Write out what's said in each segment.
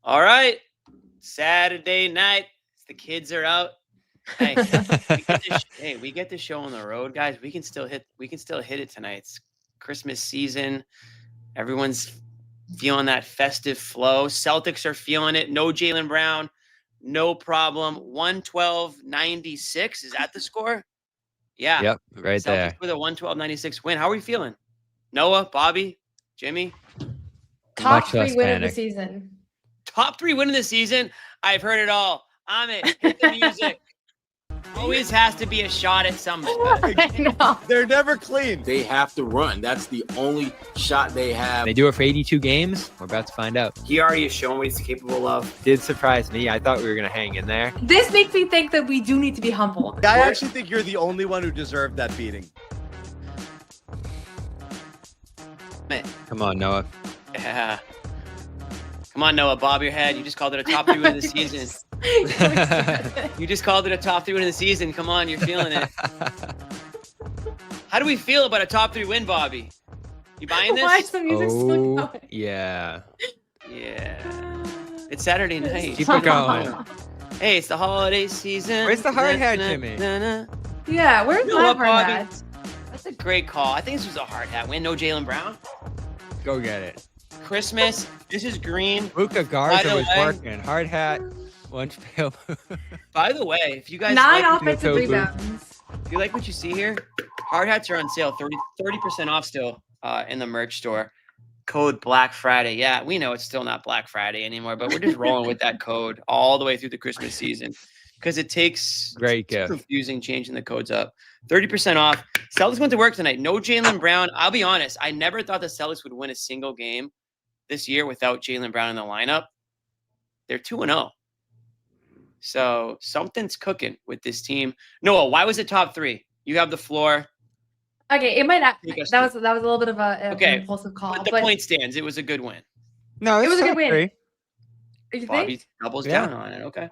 All right. Saturday night. The kids are out. Hey, we get the show on the road, guys. We can still hit it tonight. It's Christmas season. Everyone's feeling that festive flow. Celtics are feeling it. No Jaylen Brown. No problem. 112-96. Is that the score? Yeah. Yep, right Celtics there. with a 112-96 win. How are we feeling? Noah, Bobby, Jimmy? Top 3 win of the season. Top 3 win of the season? I've heard it all. Amit, hit the music. Always has to be a shot at somebody. I know. They're never clean. They have to run. That's the only shot they have. They do it for 82 games. We're about to find out. He already has shown what he's capable of. Did surprise me. I thought we were going to hang in there. This makes me think that we do need to be humble. I actually think you're the only one who deserved that beating. Come on, Noah. Yeah. Come on, Noah. Bob your head. You just called it a top 3 win of the season. You just called it a top 3 win of the season. Come on, you're feeling it. How do we feel about a top 3 win, Bobby? You buying this? Why is the music still going? Yeah. Yeah. It's Saturday night. Keep it going. Hey, it's the holiday season. Where's the hard hat, Jimmy? Yeah, where's You know my what, hard Bobby? hat? That's a great call. I think this was a hard hat win. No Jaylen Brown. Go get it. Christmas. This is green. Luka By Garza the was way- working. Hard hat. Lunch pail. By the way, if you guys 9 like, offensive Tofu. rebounds. if you like what you see here, hard hats are on sale. 30% off still in the merch store. Code Black Friday. Yeah, we know it's still not Black Friday anymore, but we're just rolling with that code all the way through the Christmas season because it takes Great it's gift. confusing changing the codes up. 30% off. Celtics went to work tonight. No Jaylen Brown. I'll be honest. I never thought the Celtics would win a single game this year without Jaylen Brown in the lineup. They're 2-0. So something's cooking with this team. Noah, why was it top 3? You have the floor. Okay, it might not. Take us That was a little bit of an Okay, impulsive call, But the point stands. It was a good win. No, It was a good top win. 3. You think? Bobby doubles Yeah. down on it. Okay.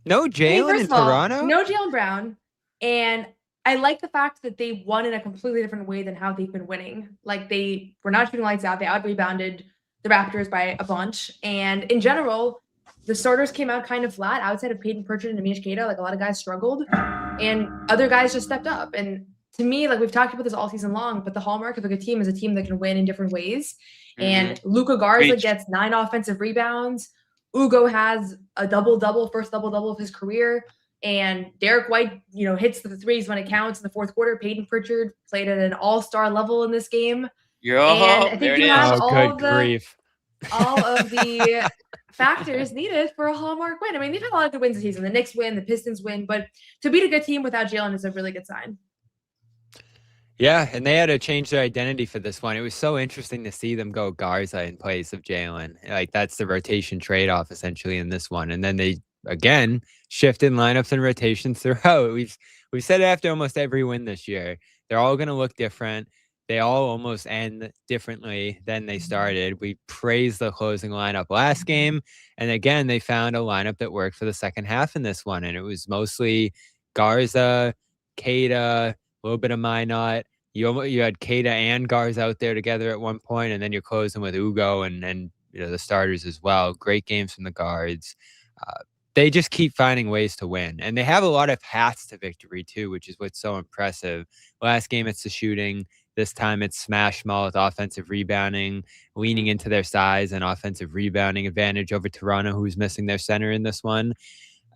No Hey, Jalen first in of all, Toronto? No Jaylen Brown, and I like the fact that they won in a completely different way than how they've been winning. Like they were not shooting lights out. They out-rebounded the Raptors by a bunch, and in general, the starters came out kind of flat outside of Payton Pritchard and Amish Queta. Like a lot of guys struggled, and other guys just stepped up. And to me, like we've talked about this all season long, but the hallmark of a good team is a team that can win in different ways. And Luka Garza Preach. gets 9 offensive rebounds. Ugo has a double-double, first double-double of his career. And Derek White, hits the threes when it counts in the fourth quarter. Payton Pritchard played at an all-star level in this game. And I think there it you is. have Oh, all good grief. of the factors needed for a hallmark win. I mean, they've had a lot of good wins this season. The Knicks win, the Pistons win, but to beat a good team without Jaylen is a really good sign. Yeah, and they had to change their identity for this one. It was so interesting to see them go Garza in place of Jalen. Like that's the rotation trade-off essentially in this one. And then they again shifted lineups and rotations throughout. We've said it after almost every win this year. They're all going to look different. They all almost end differently than they started. We praised the closing lineup last game, and again they found a lineup that worked for the second half in this one, and it was mostly Garza, Queta, a little bit of Minot. You had Queta and Garza out there together at one point, and then you're closing with Ugo and the starters as well. Great games from the guards. They just keep finding ways to win, and they have a lot of paths to victory too, which is what's so impressive. Last game it's the shooting. This time it's smash small with offensive rebounding, leaning into their size and offensive rebounding advantage over Toronto, who's missing their center in this one.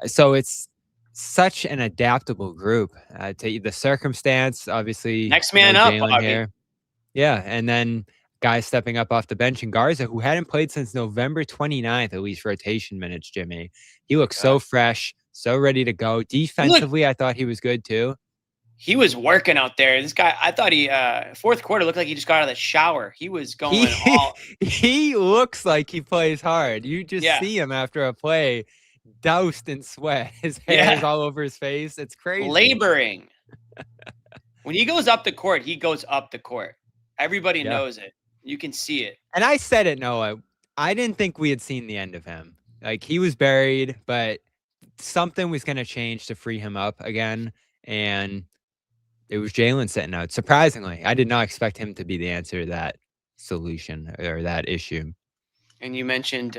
So it's such an adaptable group to the circumstance. Obviously, Next man up, Jalen Bobby. here. Yeah, and then guys stepping up off the bench, and Garza, who hadn't played since November 29th, at least rotation minutes, Jimmy. He looked so fresh, so ready to go. Defensively, I thought he was good too. He was working out there. This guy, I thought he fourth quarter looked like he just got out of the shower. He was going all. He looks like he plays hard. You just see him after a play, doused in sweat. His hair is all over his face. It's crazy. Laboring. When he goes up the court, he goes up the court. Everybody knows it. You can see it. And I said it, Noah. I didn't think we had seen the end of him. Like he was buried, but something was going to change to free him up again. And it was Jalen sitting out. Surprisingly, I did not expect him to be the answer to that solution or that issue. And you mentioned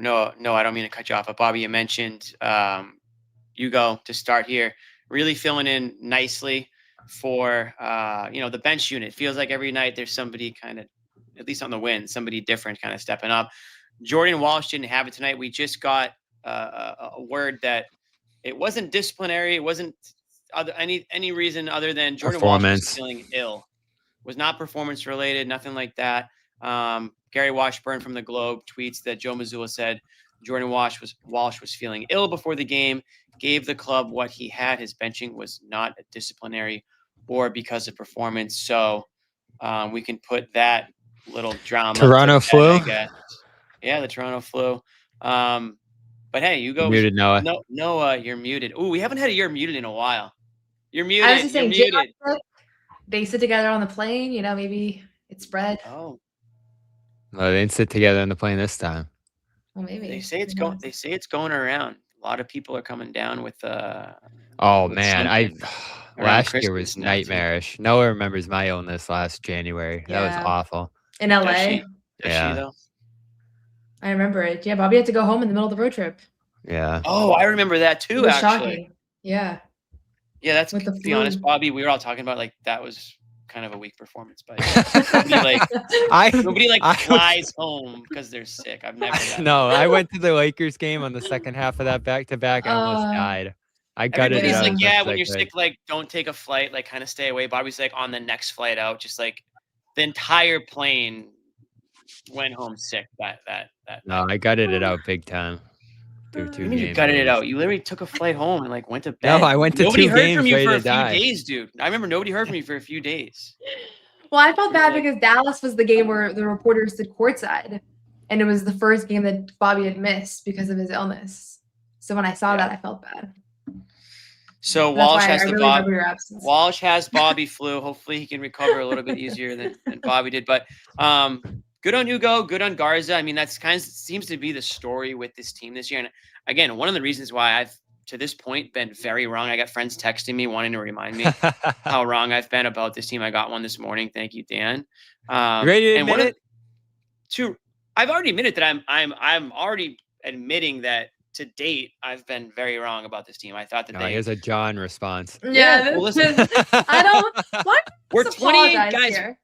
No, I don't mean to cut you off. But Bobby, you mentioned Hugo to start here, really filling in nicely for the bench unit. Feels like every night there's somebody kind of, at least on the win, somebody different kind of stepping up. Jordan Walsh didn't have it tonight. We just got a word that it wasn't disciplinary. It wasn't any reason other than Jordan Walsh was feeling ill. Was not performance related, nothing like that. Gary Washburn from the Globe tweets that Joe Mazzulla said Jordan Walsh was feeling ill before the game, gave the club what he had. His benching was not a disciplinary or because of performance. So we can put that little drama. Toronto flu? I guess. Yeah, the Toronto flu. But hey, you go. Muted, Noah. Noah, you're muted. Ooh, we haven't had a year muted in a while. You're muted. I was just saying, muted. They sit together on the plane, maybe it's spread. Oh. Well, they didn't sit together on the plane this time. Well, maybe. They say it's going. They say it's going around. A lot of people are coming down with. Oh man, last year was Christmas now, too. nightmarish. Noah remembers my illness last January. That was Yeah. awful. In LA. Does she, Yeah. though? I remember it. Yeah, Bobby had to go home in the middle of the road trip. Yeah. Oh, I remember that It too. was Actually, shocking. Yeah. yeah. That's With to the be honest, flu. Bobby. We were all talking about that was kind of a weak performance, but nobody flies home because they're sick. I've never. No, I went to the Lakers game on the second half of that back-to-back. I almost died. I gutted it Everybody's out. when you're sick, don't take a flight, kind of stay away. Bobby's on the next flight out, just the entire plane went home sick. No, I gutted it out big time. Through 2 games. You gutted it out. You literally took a flight home and went to bed. No, I went to nobody 2 heard games from you ready for to a few die. days, dude. I remember nobody heard from you for a few days. Well, I felt bad because Dallas was the game where the reporters stood courtside, and it was the first game that Bobby had missed because of his illness. So when I saw that, I felt bad. So That's Walsh why has I the really Bob. remember your absence. Walsh has Bobby flu. Hopefully, he can recover a little bit easier than Bobby did. But good on Hugo. Good on Garza. I mean, that's seems to be the story with this team this year. And again, one of the reasons why I've to this point been very wrong. I got friends texting me wanting to remind me how wrong I've been about this team. I got one this morning. Thank you, Dan. You ready to admit it? I've already admitted that I'm already admitting that to date I've been very wrong about this team. I thought that here's a John response. Yeah, well, listen, I don't. Why we're 28 guys. Here.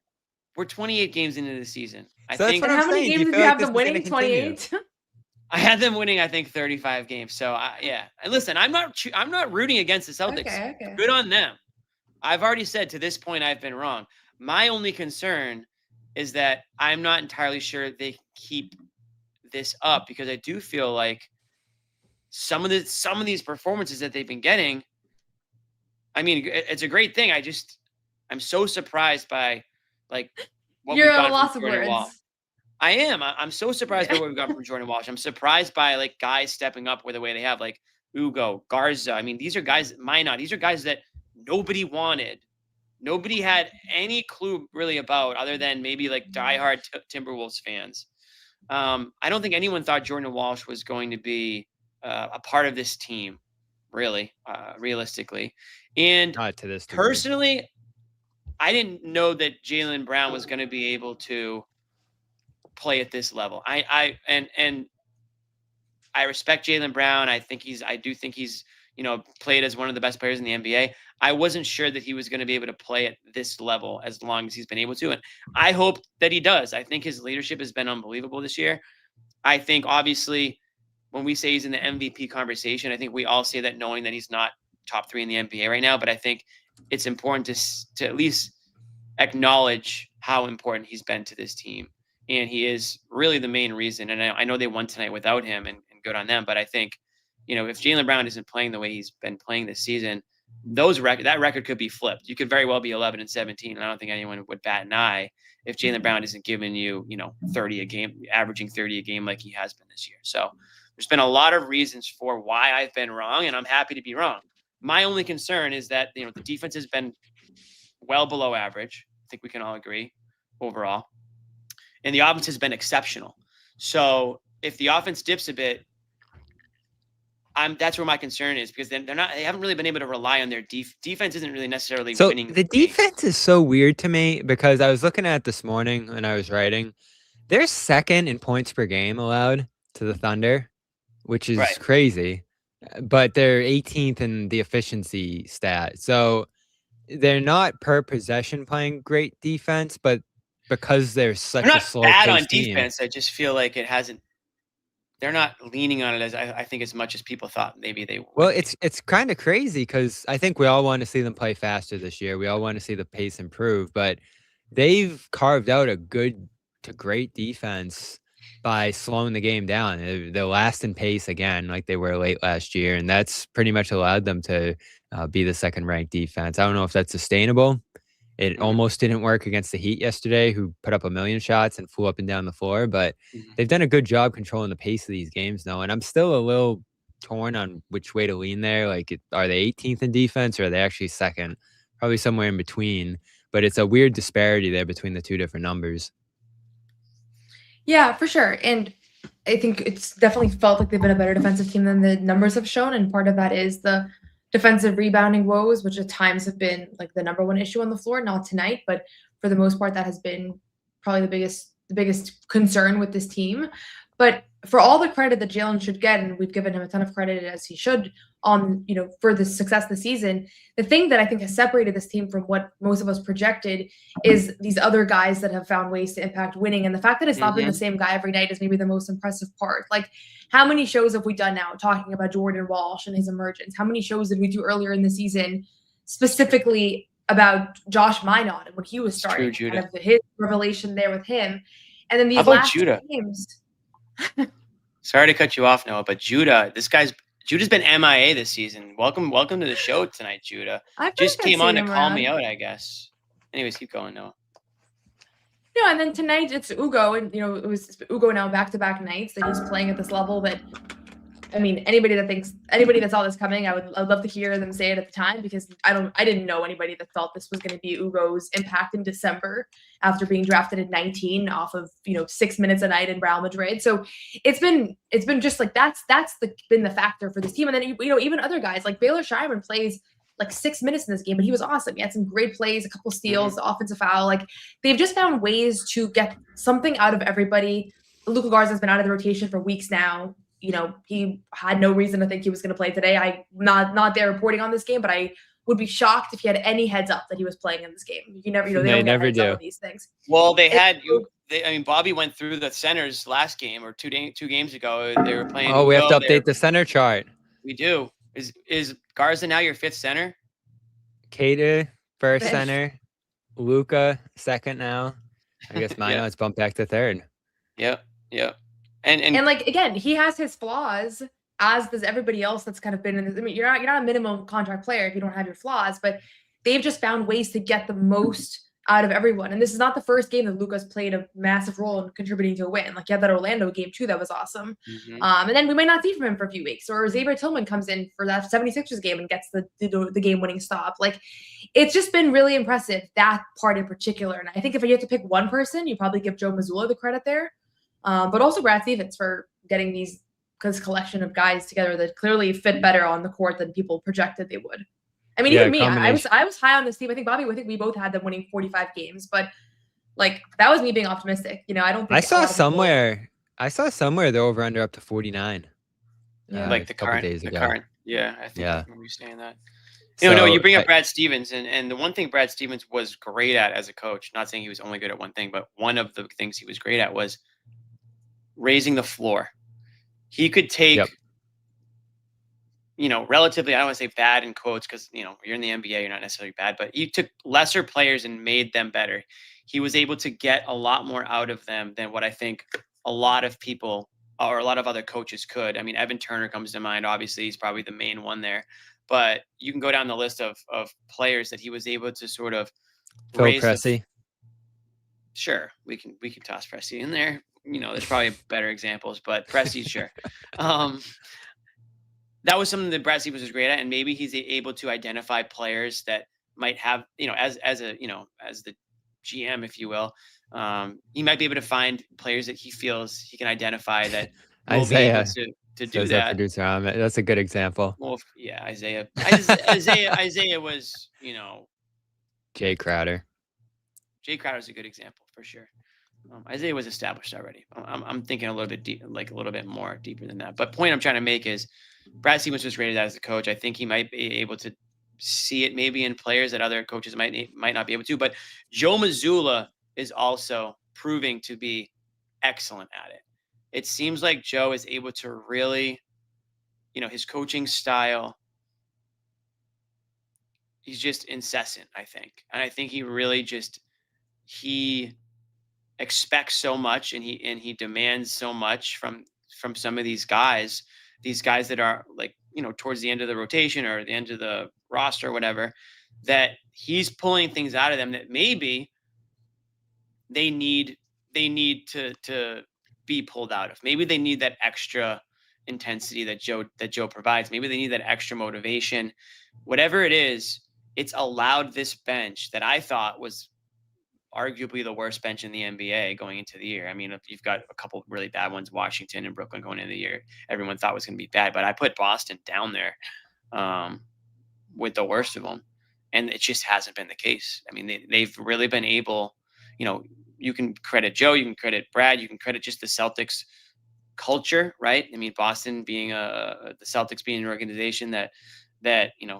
We're 28 games into the season. I So think. How many games did you have them winning? 28. I had them winning, I think, 35 games. So yeah. And listen, I'm not rooting against the Celtics. Okay. Good on them. I've already said to this point I've been wrong. My only concern is that I'm not entirely sure they keep this up because I do feel like some of these performances that they've been getting. I mean, it's a great thing. I'm so surprised by what You're we've at a got loss from of Jordan words. Walsh. I am. I'm so surprised by what we've got from Jordan Walsh. I'm surprised by guys stepping up the way they have, like Hugo, Garza. I mean, these are guys, Minot. These are guys that nobody wanted. Nobody had any clue really about other than maybe diehard Timberwolves fans. I don't think anyone thought Jordan Walsh was going to be a part of this team, really, realistically. And not to this degree. Personally, I didn't know that Jaylen Brown was going to be able to play at this level. I respect Jaylen Brown. I do think he's played as one of the best players in the NBA. I wasn't sure that he was going to be able to play at this level as long as he's been able to. And I hope that he does. I think his leadership has been unbelievable this year. I think obviously when we say he's in the MVP conversation, I think we all say that knowing that he's not top 3 in the NBA right now, but I think it's important to at least acknowledge how important he's been to this team. And he is really the main reason. And I know they won tonight without him and good on them. But I think, if Jaylen Brown isn't playing the way he's been playing this season, that record could be flipped. You could very well be 11-17. And I don't think anyone would bat an eye if Jaylen Brown isn't giving you, 30 a game, averaging 30 a game like he has been this year. So there's been a lot of reasons for why I've been wrong, and I'm happy to be wrong. My only concern is that, the defense has been well below average. I think we can all agree overall. And the offense has been exceptional. So if the offense dips a bit, that's where my concern is because they haven't really been able to rely on their defense. Isn't really necessarily winning. The defense is so weird to me because I was looking at it this morning when I was writing. They're second in points per game allowed, to the Thunder, which is Right. crazy. But they're 18th in the efficiency stat. So they're not per possession playing great defense, but because they're such They're a not slow bad on paced team. defense. I just feel like it hasn't. They're not leaning on it as I think as much as people thought maybe they would. Well, be. it's kind of crazy because I think we all want to see them play faster this year. We all want to see the pace improve, but they've carved out a good to great defense by slowing the game down. They're last in pace again, like they were late last year, and that's pretty much allowed them to be the second ranked defense. I don't know if that's sustainable. It almost didn't work against the Heat yesterday, who put up 1 million shots and flew up and down the floor, but they've done a good job controlling the pace of these games now. And I'm still a little torn on which way to lean there. Like, are they 18th in defense or are they actually second? Probably somewhere in between, but it's a weird disparity there between the two different numbers. Yeah, for sure. And I think it's definitely felt like they've been a better defensive team than the numbers have shown. And part of that is the defensive rebounding woes, which at times have been like the number one issue on the floor. Not tonight, but for the most part, that has been probably the biggest concern with this team. But for all the credit that Jalen should get, and we've given him a ton of credit as he should on, for the success of the season, the thing that I think has separated this team from what most of us projected is these other guys that have found ways to impact winning. And the fact that it's not been the same guy every night is maybe the most impressive part. Like, how many shows have we done now talking about Jordan Walsh and his emergence? How many shows did we do earlier in the season specifically about Josh Minot and when he was starting? Kind of his revelation there with him. And then these last games. Sorry to cut you off, Noah, but Judah's been MIA this season. Welcome to the show tonight, Judah. Just came on to call me out, I guess. Anyways, keep going, Noah. No, and then tonight it's Ugo, and it was Ugo now back-to-back nights that he's playing at this level that, I mean, anybody that saw this coming, I'd love to hear them say it at the time, because I didn't know anybody that thought this was going to be Ugo's impact in December after being drafted at 19 off of 6 minutes a night in Real Madrid. So it's been just like that's been the factor for this team. And then even other guys like Baylor Shireman plays like 6 minutes in this game, but he was awesome. He had some great plays, a couple steals, offensive foul. Like, they've just found ways to get something out of everybody. Luka Garza's been out of the rotation for weeks now. He had no reason to think he was going to play today. I'm not there reporting on this game, but I would be shocked if he had any heads up that he was playing in this game. You never, they never do on these things. Well, Bobby went through the centers last game or two games ago. They were playing. Oh, we have to update the center chart. We do. Is Garza now your fifth center? Cater first center, Luka second now. I guess Minot's bumped back to third. Yep. And like, again, he has his flaws, as does everybody else that's kind of been in this. I mean, you're not a minimum contract player if you don't have your flaws, but they've just found ways to get the most out of everyone. And this is not the first game that Luka's played a massive role in contributing to a win. Like, you had that Orlando game too, that was awesome. And then we might not see from him for a few weeks, or Xavier Tillman comes in for that 76ers game and gets the game-winning stop. Like, it's just been really impressive, that part in particular. And I think if you have to pick one person, you probably give Joe Mazzulla the credit there. But also Brad Stevens for getting this collection of guys together that clearly fit better on the court than people projected they would. I mean, even me, I was high on this team. I think, Bobby, we both had them winning 45 games, but like, that was me being optimistic. I don't think I saw somewhere the over under up to 49. Yeah. Like a couple days ago. Current. Yeah, I think I remember you saying that. So, you bring up Brad Stevens, and the one thing Brad Stevens was great at as a coach, not saying he was only good at one thing, but one of the things he was great at was raising the floor. He could take, relatively, I don't want to say bad in quotes, because, you're in the NBA, you're not necessarily bad, but he took lesser players and made them better. He was able to get a lot more out of them than what I think a lot of people or a lot of other coaches could. I mean, Evan Turner comes to mind. Obviously, he's probably the main one there. But you can go down the list of players that he was able to sort of Phil Pressey. Sure, we can toss Pressey in there. There's probably better examples, but Pressey, sure. That was something that Brad Stevens was great at, and maybe he's able to identify players that might have, as the GM, if you will, he might be able to find players that he feels he can identify that will be able to do that. Producer, that's a good example. Well, yeah, Isaiah was, Jay Crowder. Jay Crowder's a good example for sure. Isaiah was established already. I'm thinking a little bit deep, like a little bit more deeper than that. But point I'm trying to make is Brad Stevens was rated as a coach. I think he might be able to see it maybe in players that other coaches might not be able to. But Joe Mazzulla is also proving to be excellent at it. It seems like Joe is able to really, his coaching style, he's just incessant, I think. And I think he really he expects so much, and he demands so much from some of these guys that are like, towards the end of the rotation or the end of the roster or whatever, that he's pulling things out of them that maybe they need to be pulled out of. Maybe they need that extra intensity that Joe provides. Maybe they need that extra motivation. Whatever it is, it's allowed this bench that I thought was arguably the worst bench in the NBA going into the year. I mean, if you've got a couple really bad ones, Washington and Brooklyn going into the year, everyone thought was going to be bad, but I put Boston down there with the worst of them, and it just hasn't been the case. I mean, they've really been able, you can credit Joe, you can credit Brad, you can credit just the Celtics culture, right? I mean, Boston being the Celtics being an organization that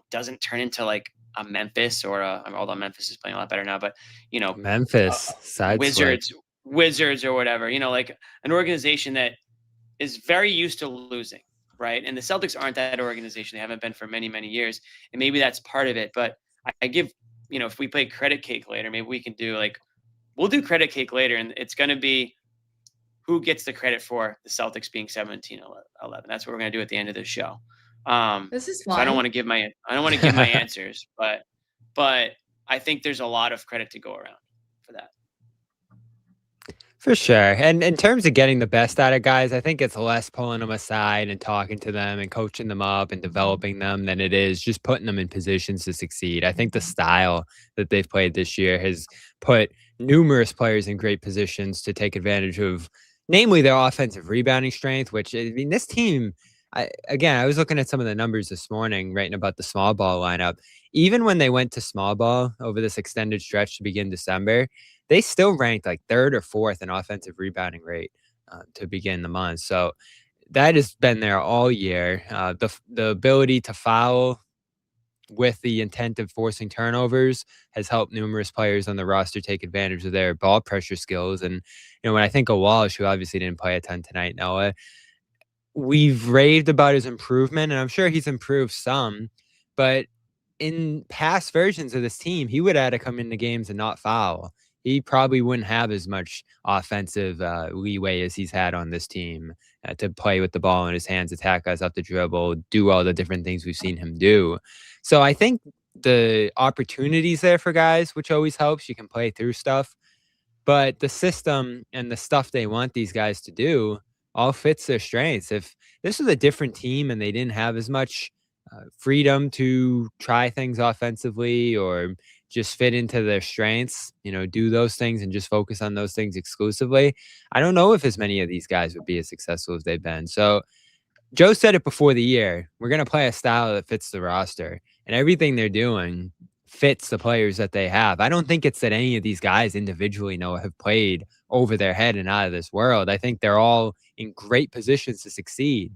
doesn't turn into like a Memphis although Memphis is playing a lot better now, but Memphis Wizards or whatever, like an organization that is very used to losing, right? And the Celtics aren't that organization. They haven't been for many, many years. And maybe that's part of it. But I give, if we play credit cake later, maybe we can do we'll do credit cake later. And it's going to be who gets the credit for the Celtics being 17-11. That's what we're going to do at the end of the show. This is fun. So I don't want to give my answers, but I think there's a lot of credit to go around for that. For sure. And in terms of getting the best out of guys, I think it's less pulling them aside and talking to them and coaching them up and developing them than it is just putting them in positions to succeed. I think the style that they've played this year has put numerous players in great positions to take advantage of, namely their offensive rebounding strength, which, I mean, this team, I was looking at some of the numbers this morning, writing about the small ball lineup. Even when they went to small ball over this extended stretch to begin December, they still ranked like 3rd or 4th in offensive rebounding rate to begin the month. So that has been there all year. The ability to foul with the intent of forcing turnovers has helped numerous players on the roster take advantage of their ball pressure skills. And, when I think of Walsh, who obviously didn't play a ton tonight, Noah, we've raved about his improvement, and I'm sure he's improved some, but in past versions of this team, he would have to come into games and not foul. He probably wouldn't have as much offensive leeway as he's had on this team to play with the ball in his hands, attack guys off the dribble, do all the different things we've seen him do. So I think the opportunity's there for guys, which always helps. You can play through stuff, but the system and the stuff they want these guys to do all fits their strengths. If this was a different team and they didn't have as much freedom to try things offensively or just fit into their strengths, do those things and just focus on those things exclusively, I don't know if as many of these guys would be as successful as they've been. So Joe said it before the year, we're going to play a style that fits the roster, and everything they're doing fits the players that they have. I don't think it's that any of these guys individually have played over their head and out of this world. I think they're all in great positions to succeed.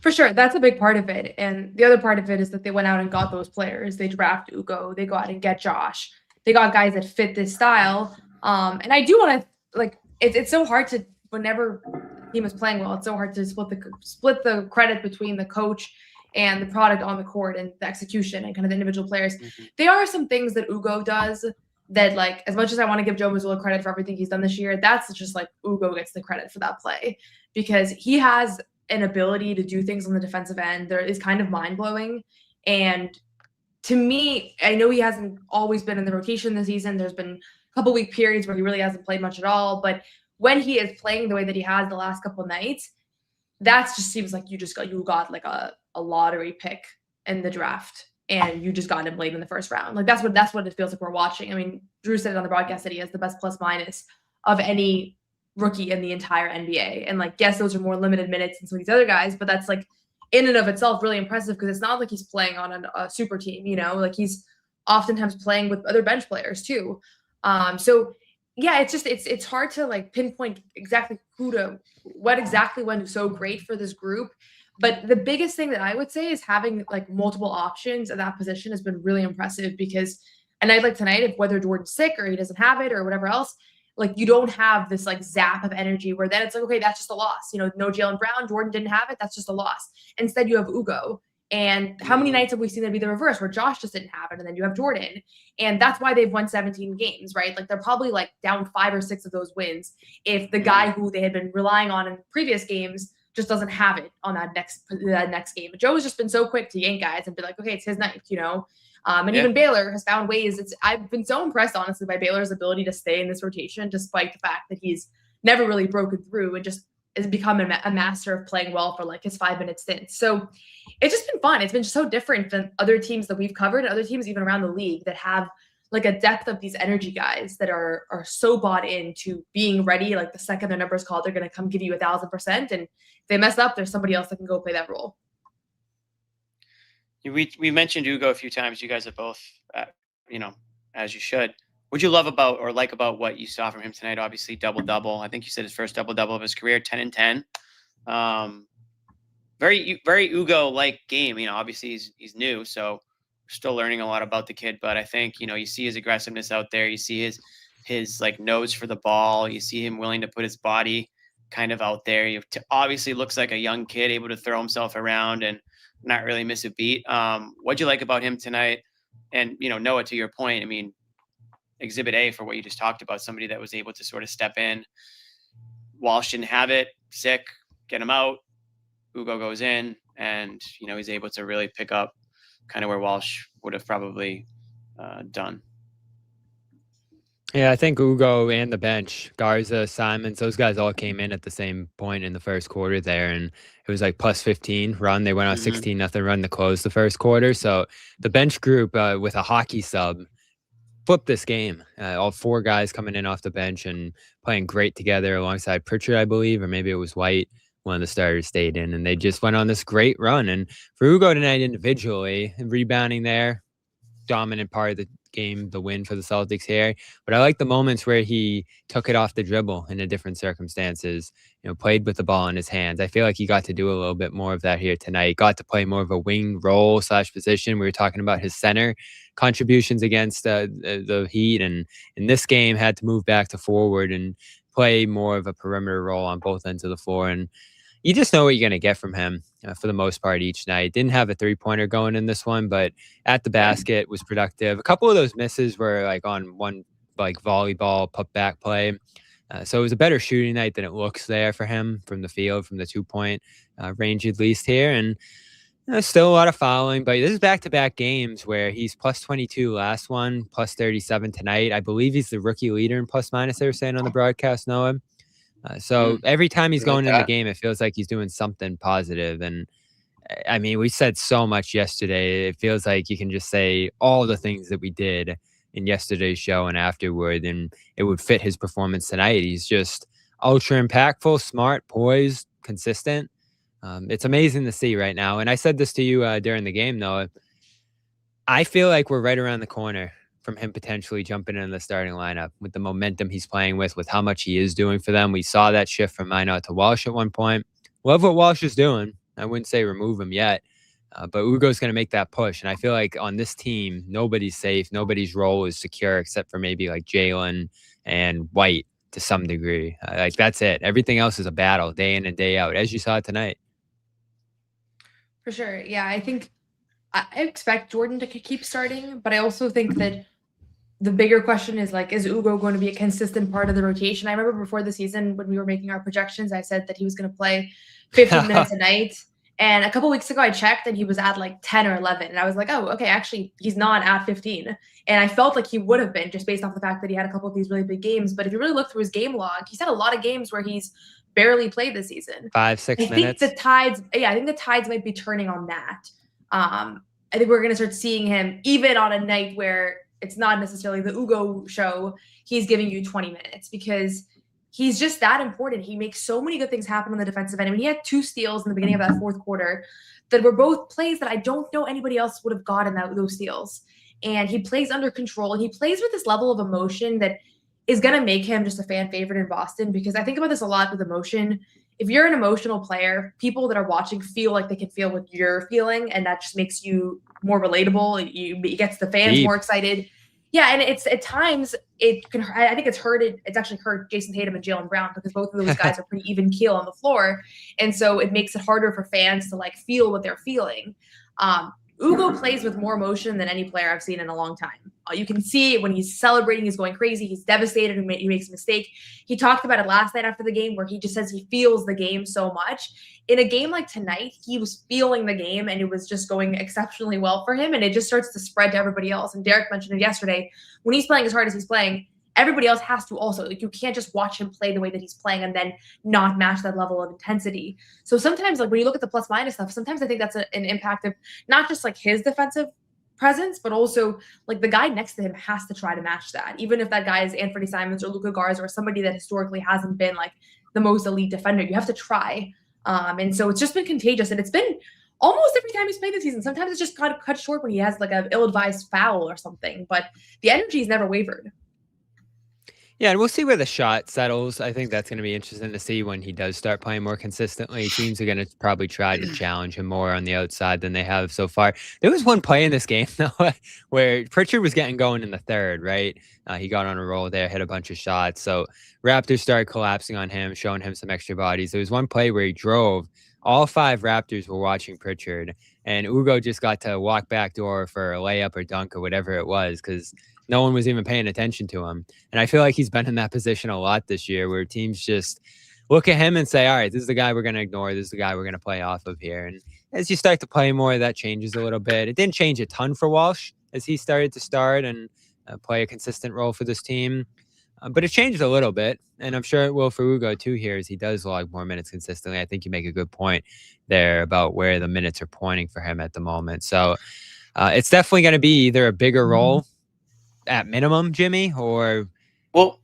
For sure. That's a big part of it. And the other part of it is that they went out and got those players. They draft Ugo. They go out and get Josh. They got guys that fit this style. And I do want to, it's so hard to, whenever a team is playing well, it's so hard to split the credit between the coach and the product on the court and the execution and kind of the individual players. Mm-hmm. There are some things that Ugo does that, as much as I want to give Joe Mazzulla credit for everything he's done this year, that's just Ugo gets the credit for that play, because he has an ability to do things on the defensive end that is kind of mind-blowing. And to me, I know he hasn't always been in the rotation this season. There's been a couple week periods where he really hasn't played much at all. But when he is playing the way that he has the last couple of nights, that just seems like you got a lottery pick in the draft, and you just got him late in the first round. That's what it feels like we're watching. I mean, Drew said it on the broadcast that he has the best plus minus of any rookie in the entire NBA. And yes, those are more limited minutes than some of these other guys, but that's in and of itself really impressive, because it's not like he's playing on a super team, he's oftentimes playing with other bench players too. So Yeah, it's hard to like pinpoint exactly what exactly went so great for this group. But the biggest thing that I would say is having like multiple options at that position has been really impressive because a night like tonight, if whether Jordan's sick or he doesn't have it or whatever else, like you don't have this like zap of energy where then it's like, okay, that's just a loss. No Jaylen Brown, Jordan didn't have it, that's just a loss. Instead, you have Ugo. And how many nights have we seen it be the reverse where Josh just didn't have it and then you have Jordan? And that's why they've won 17 games, right? Like they're probably like down 5 or 6 of those wins if the guy who they had been relying on in previous games just doesn't have it on that next game. Joe has just been so quick to yank guys and be like, okay, it's his night, And even Baylor has found ways. I've been so impressed, honestly, by Baylor's ability to stay in this rotation, despite the fact that he's never really broken through and just has become a master of playing well for like his 5-minute stints. So it's just been fun. It's been so different than other teams that we've covered, and other teams even around the league that have like a depth of these energy guys that are so bought into being ready. Like the second their number is called, they're going to come give you 1,000%. And if they mess up, there's somebody else that can go play that role. We mentioned Ugo a few times. You guys are both, as you should. What'd you love about or like about what you saw from him tonight? Obviously, double-double. I think you said his first double-double of his career, 10 and 10. Very, very Ugo-like game. Obviously he's new, so we're still learning a lot about the kid. But I think you see his aggressiveness out there. You see his like nose for the ball. You see him willing to put his body kind of out there. Obviously looks like a young kid able to throw himself around and not really miss a beat. What'd you like about him tonight? And Noah, to your point, Exhibit A for what you just talked about, somebody that was able to sort of step in. Walsh didn't have it, sick, get him out. Ugo goes in, and he's able to really pick up kind of where Walsh would have probably done. Yeah, I think Ugo and the bench, Garza, Simons, those guys all came in at the same point in the first quarter there, and it was like plus 15 run. They went on 16-0 run to close the first quarter. So the bench group with a hockey sub flipped this game. All 4 guys coming in off the bench and playing great together alongside Pritchard, I believe, or maybe it was White. One of the starters stayed in, and they just went on this great run. And for Ugo tonight individually, rebounding there, dominant part of the game, the win for the Celtics here. But I like the moments where he took it off the dribble in the different circumstances, played with the ball in his hands. I feel like he got to do a little bit more of that here tonight. Got to play more of a wing role / position. We were talking about his center contributions against the Heat, and in this game had to move back to forward and play more of a perimeter role on both ends of the floor. And you just know what you're going to get from him for the most part each night. Didn't have a 3-pointer going in this one, but at the basket was productive. A couple of those misses were like on one like volleyball put back play. So it was a better shooting night than it looks there for him from the field, from the 2-point range at least here. And still a lot of fouling, but this is back-to-back games where he's plus 22 last one, plus 37 tonight. I believe he's the rookie leader in plus minus, they were saying on the broadcast, Noah. So every time he's going in the game, it feels like he's doing something positive. And we said so much yesterday. It feels like you can just say all the things that we did in yesterday's show and afterward, and it would fit his performance tonight. He's just ultra impactful, smart, poised, consistent. It's amazing to see right now. And I said this to you during the game, Noah. I feel like we're right around the corner from him potentially jumping in the starting lineup with the momentum he's playing with how much he is doing for them. We saw that shift from Minot to Walsh at one point. Love what Walsh is doing. I wouldn't say remove him yet, but Ugo's going to make that push. And I feel like on this team, nobody's safe. Nobody's role is secure except for maybe like Jaylen and White to some degree. Like that's it. Everything else is a battle day in and day out, as you saw tonight. For sure. Yeah, I think I expect Jordan to keep starting, but I also think that the bigger question is like, is Ugo going to be a consistent part of the rotation? I remember before the season when we were making our projections, I said that he was going to play 15 minutes a night. And a couple weeks ago, I checked and he was at like 10 or 11. And I was like, oh, okay, actually, he's not at 15. And I felt like he would have been just based off the fact that he had a couple of these really big games. But if you really look through his game log, he's had a lot of games where he's barely played this season. 5-6 minutes. I think the tides might be turning on that. I think we're going to start seeing him even on a night where it's not necessarily the Ugo show. He's giving you 20 minutes because he's just that important. He makes so many good things happen on the defensive end. I mean, he had 2 steals in the beginning of that fourth quarter that were both plays that I don't know anybody else would have gotten those steals. And he plays under control. And he plays with this level of emotion that is going to make him just a fan favorite in Boston, because I think about this a lot with emotion. If you're an emotional player, people that are watching feel like they can feel what you're feeling, and that just makes you more relatable. It gets the fans Deep. more excited. Yeah, and it's at times it can. I think it's actually hurt Jason Tatum and Jaylen Brown, because both of those guys are pretty even keel on the floor, and so it makes it harder for fans to like feel what they're feeling. Ugo plays with more emotion than any player I've seen in a long time. You can see when he's celebrating, he's going crazy. He's devastated. He makes a mistake. He talked about it last night after the game, where he just says he feels the game so much. In a game like tonight, he was feeling the game, and it was just going exceptionally well for him. And it just starts to spread to everybody else. And Derek mentioned it yesterday. When he's playing as hard as he's playing, everybody else has to also. Like, you can't just watch him play the way that he's playing and then not match that level of intensity. So sometimes, like when you look at the plus minus stuff, sometimes I think that's an impact of not just like his defensive presence, but also like the guy next to him has to try to match that. Even if that guy is Anthony Simons or Luka Garza or somebody that historically hasn't been like the most elite defender, you have to try. And so it's just been contagious, and it's been almost every time he's played this season. Sometimes it's just kind of cut short when he has like an ill-advised foul or something, but the energy's never wavered. Yeah, and we'll see where the shot settles. I think that's going to be interesting to see when he does start playing more consistently. Teams are going to probably try to challenge him more on the outside than they have so far. There was one play in this game, though, where Pritchard was getting going in the third, right? He got on a roll there, hit a bunch of shots. So Raptors started collapsing on him, showing him some extra bodies. There was one play where he drove. All 5 Raptors were watching Pritchard, and Ugo just got to walk back door for a layup or dunk or whatever it was, because no one was even paying attention to him. And I feel like he's been in that position a lot this year, where teams just look at him and say, all right, this is the guy we're going to ignore. This is the guy we're going to play off of here. And as you start to play more, that changes a little bit. It didn't change a ton for Walsh as he started to start and play a consistent role for this team. But it changed a little bit. And I'm sure it will for Ugo too here, as he does log more minutes consistently. I think you make a good point there about where the minutes are pointing for him at the moment. So it's definitely going to be either a bigger role at minimum, Jimmy, or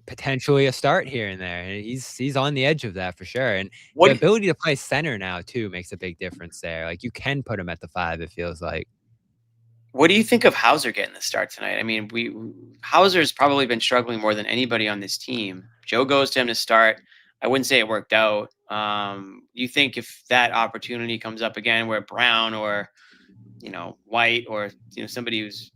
potentially a start here and there. He's on the edge of that for sure. And the ability to play center now too makes a big difference there. Like, you can put him at the 5, it feels like. What do you think of Hauser getting the start tonight? I mean, Hauser's probably been struggling more than anybody on this team. Joe goes to him to start. I wouldn't say it worked out. You think if that opportunity comes up again, where Brown or White or somebody who's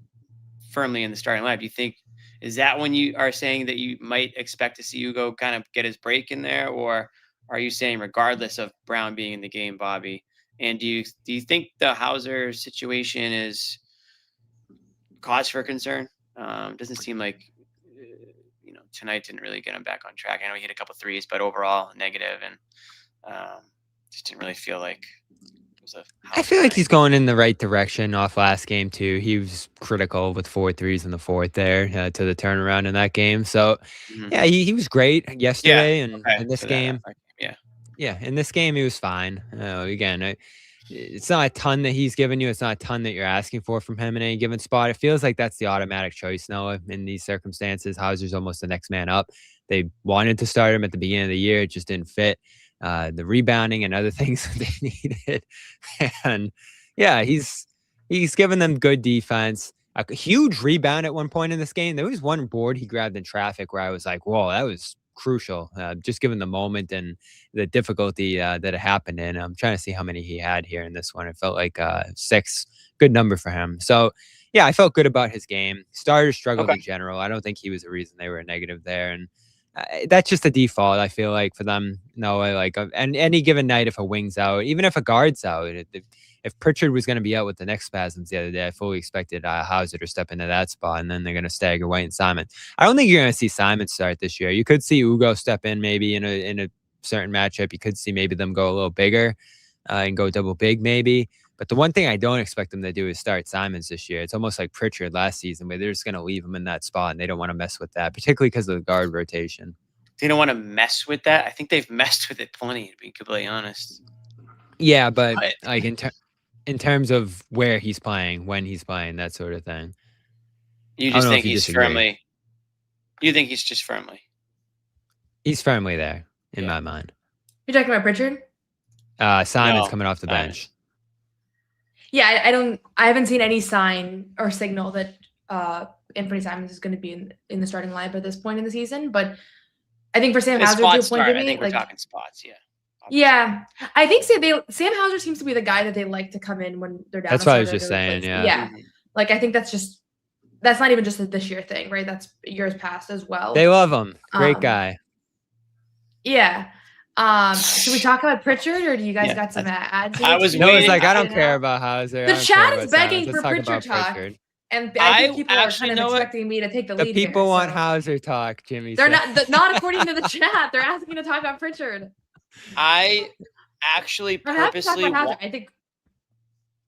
firmly in the starting lineup, do you think, is that when you are saying that you might expect to see Ugo kind of get his break in there, or are you saying regardless of Brown being in the game, Bobby? And do you think the Hauser situation is cause for concern? Doesn't seem like tonight didn't really get him back on track. I know he hit a couple threes, but overall negative, and just didn't really feel like it was a I feel like he's going in the right direction off last game too. He was critical with 4 threes in the fourth there to the turnaround in that game. So yeah, he was great yesterday, and in this game, in this game he was fine. Again, it's not a ton that he's given you. It's not a ton that you're asking for from him in any given spot. It feels like that's the automatic choice now in these circumstances. Hauser's almost the next man up. They wanted to start him at the beginning of the year. It just didn't fit. The rebounding and other things that they needed. And yeah, he's given them good defense. A huge rebound at one point in this game. There was one board he grabbed in traffic where I was like, whoa, that was crucial, just given the moment and the difficulty that it happened in. I'm trying to see how many he had here in this one. It felt like 6, good number for him. So yeah, I felt good about his game. Starters struggled in general. I don't think he was the reason they were negative there. And that's just the default, I feel like, for them. And any given night, if a wing's out, even if a guard's out, if Pritchard was going to be out with the neck spasms the other day, I fully expected Hauser to step into that spot, and then they're going to stagger White and Simon. I don't think you're going to see Simon start this year. You could see Ugo step in maybe in a certain matchup. You could see maybe them go a little bigger and go double big maybe. But the one thing I don't expect them to do is start Simons this year. It's almost like Pritchard last season, where they're just going to leave him in that spot, and they don't want to mess with that, particularly because of the guard rotation. They don't want to mess with that? I think they've messed with it plenty, to be completely honest. Yeah, but like in terms of where he's playing, when he's playing, that sort of thing. You just think he's firmly... You think he's just firmly... He's firmly there, in my mind. You're talking about Pritchard? Simon's coming off the bench. Yeah, I haven't seen any sign or signal that Anthony Simons is going to be in the starting lineup at this point in the season. But I think for Sam The Hauser, to a spot point, start. I Jimmy, think we're like talking spots. Yeah. yeah, I think Sam Hauser seems to be the guy that they like to come in when they're down. That's a what I was starter just to saying. replace. Yeah. Yeah. Mhm. Like I think that's not even just a this year thing, right? That's years past as well. They love him. Great Um, guy. Yeah. Should we talk about Pritchard, or do you guys Yeah, got some ads? I was No, it's waiting. like I don't You care know? about Hauser. The I don't care chat about is begging Simons. for Let's talk Pritchard about talk. Pritchard. And I think I people are actually kind of know what? expecting me to take the The lead people here, want so. Hauser talk, Jimmy. They're said. not according to the chat. They're asking to talk about Pritchard. I actually I'm happy to talk purposely about Hauser. I think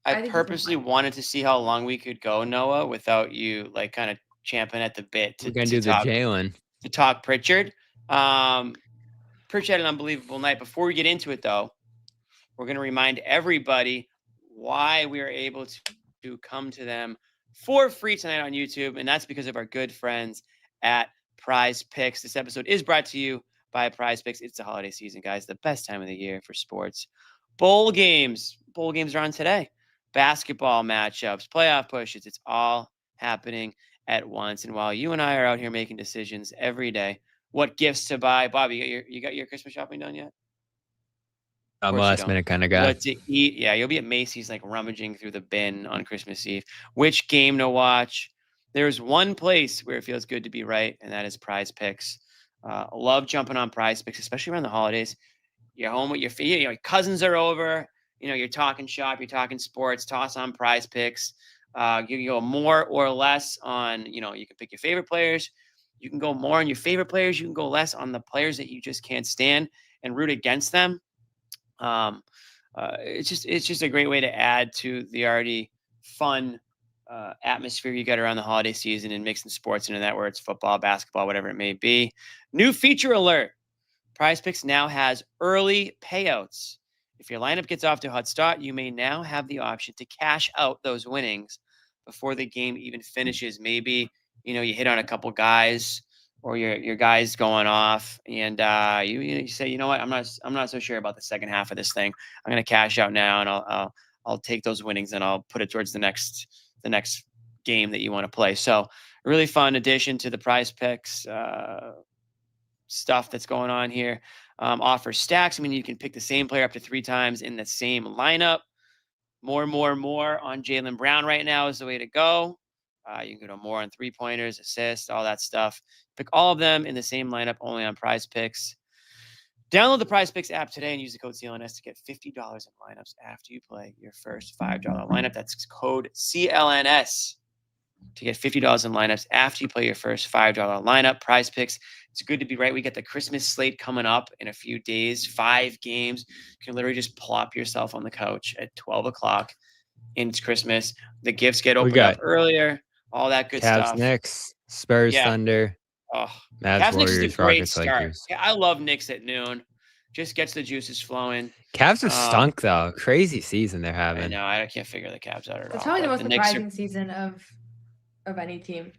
he's purposely fine. wanted to see how long we could go, Noah, without you like kind of champing at the bit We're to gonna do the talk Jalen. to talk Pritchard. Pritchard had an unbelievable night. Before we get into it, though, we're going to remind everybody why we are able to come to them for free tonight on YouTube, and that's because of our good friends at PrizePicks. This episode is brought to you by PrizePicks. It's the holiday season, guys, the best time of the year for sports. Bowl games are on today. Basketball matchups, playoff pushes, it's all happening at once. And while you and I are out here making decisions every day, what gifts to buy, Bobby, you got your Christmas shopping done yet? I'm a course you last don't. minute kind of guy. What to eat? Yeah, you'll be at Macy's like rummaging through the bin on Christmas Eve. Which game to watch? There's one place where it feels good to be right, and that is PrizePicks. Love jumping on PrizePicks, especially around the holidays. You're home with your cousins are over. You're talking shop, you're talking sports. Toss on PrizePicks. You can go more or less on. You can pick your favorite players. You can go more on your favorite players. You can go less on the players that you just can't stand and root against them. It's just a great way to add to the already fun atmosphere you get around the holiday season and mixing sports into that, where it's football, basketball, whatever it may be. New feature alert. PrizePicks now has early payouts. If your lineup gets off to a hot start, you may now have the option to cash out those winnings before the game even finishes. Maybe, you hit on a couple guys, or your guy's going off, and you say, you know what, I'm not so sure about the second half of this thing. I'm going to cash out now, and I'll take those winnings and I'll put it towards the next game that you want to play. So a really fun addition to the PrizePicks stuff that's going on here. Offers stacks. I mean, you can pick the same player up to 3 times in the same lineup. More on Jaylen Brown right now is the way to go. You can go to more on 3-pointers, assists, all that stuff. Pick all of them in the same lineup, only on PrizePicks. Download the PrizePicks app today and use the code CLNS to get $50 in lineups after you play your first $5 lineup. That's code CLNS to get $50 in lineups after you play your first $5 lineup. PrizePicks. It's good to be right. We got the Christmas slate coming up in a few days. 5 games. You can literally just plop yourself on the couch at 12 o'clock. And it's Christmas. The gifts get opened up earlier. All that good stuff. Cavs, Knicks, Spurs, Thunder, Oh, Mavs, Cavs Knicks Warriors, is a great Rockets, start. Lakers. Yeah, I love Knicks at noon. Just gets the juices flowing. Cavs have stunk though. Crazy season they're having. I know. I can't figure the Cavs out at all. It's probably the most Knicks surprising season of any team.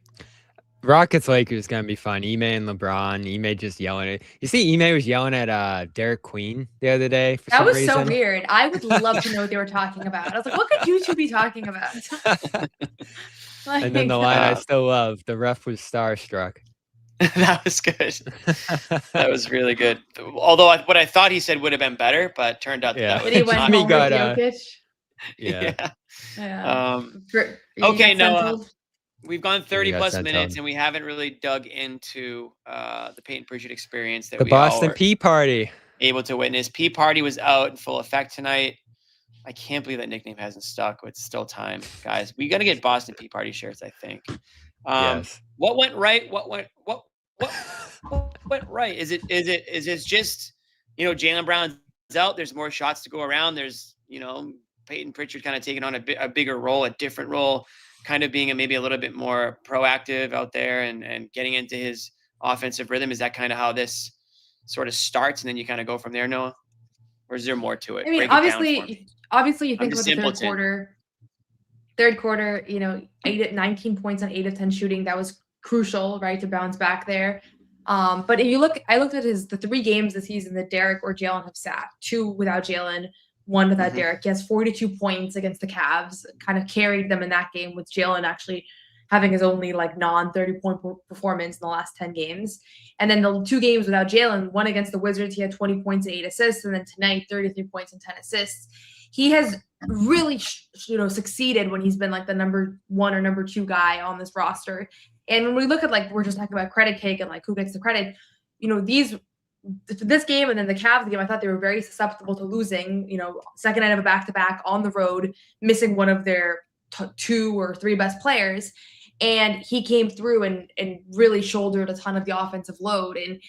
Rockets Lakers is gonna be fun. Ime and LeBron. Ime just yelling at. You see, Ime was yelling at Derek Queen the other day. For that was some reason. so weird. I would love to know what they were talking about. I was like, what could you two be talking about? And then the line I still love. The ref was starstruck. That was good. That was really good. Although what I thought he said would have been better, but turned out that Did he went home with Jokic? Yeah. Okay, Noah. We've gone 30 plus minutes, home. and we haven't really dug into the Payton Pritchard experience that the we Boston all Pea Party able to witness. Pea Party was out in full effect tonight. I can't believe that nickname hasn't stuck. It's still time, guys. We got to get Boston Pea Party shirts, I think. Yes. What went right? What went right? Is it just Jaylen Brown's out? There's more shots to go around. There's Payton Pritchard kind of taking on a bigger role, a different role, kind of being maybe a little bit more proactive out there and getting into his offensive rhythm. Is that kind of how this sort of starts, and then you kind of go from there, Noah? Or is there more to it? I mean, obviously, you think about the third quarter. Third quarter, 19 points on 8 of 10 shooting. That was crucial, right, to bounce back there. But if you look, I looked at the 3 games this season that Derek or Jalen have sat. 2 without Jalen, 1 without Derek. He has 42 points against the Cavs. Kind of carried them in that game, with Jalen actually having his only like non-30-point performance in the last 10 games. And then the 2 games without Jalen, one against the Wizards, he had 20 points and 8 assists. And then tonight, 33 points and 10 assists. He has really, succeeded when he's been like the number 1 or number 2 guy on this roster. And when we look at like, we're just talking about credit cake and like who gets the credit, this game and then the Cavs game, I thought they were very susceptible to losing, second night of a back-to-back on the road, missing one of their 2 or 3 best players. And he came through and really shouldered a ton of the offensive load. And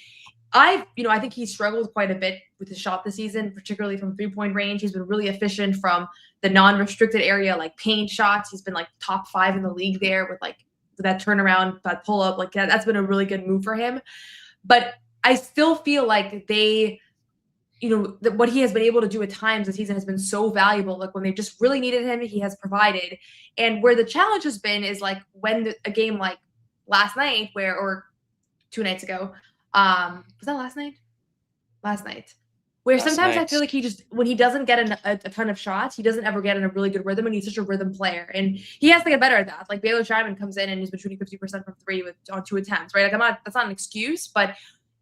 I think he struggled quite a bit with his shot this season, particularly from 3-point range. He's been really efficient from the non-restricted area, like paint shots. He's been like top 5 in the league there with that turnaround, that pull up, that's been a really good move for him. But I still feel like what he has been able to do at times this season has been so valuable. Like when they just really needed him, he has provided. And where the challenge has been is like when a game like last night or 2 nights ago, was that last night? Last night. Where sometimes I feel like when he doesn't get a ton of shots, he doesn't ever get in a really good rhythm, and he's such a rhythm player. And he has to get better at that. Like Baylor Shriman comes in and he's been shooting 50% from 3 on 2 attempts, right? Like that's not an excuse, but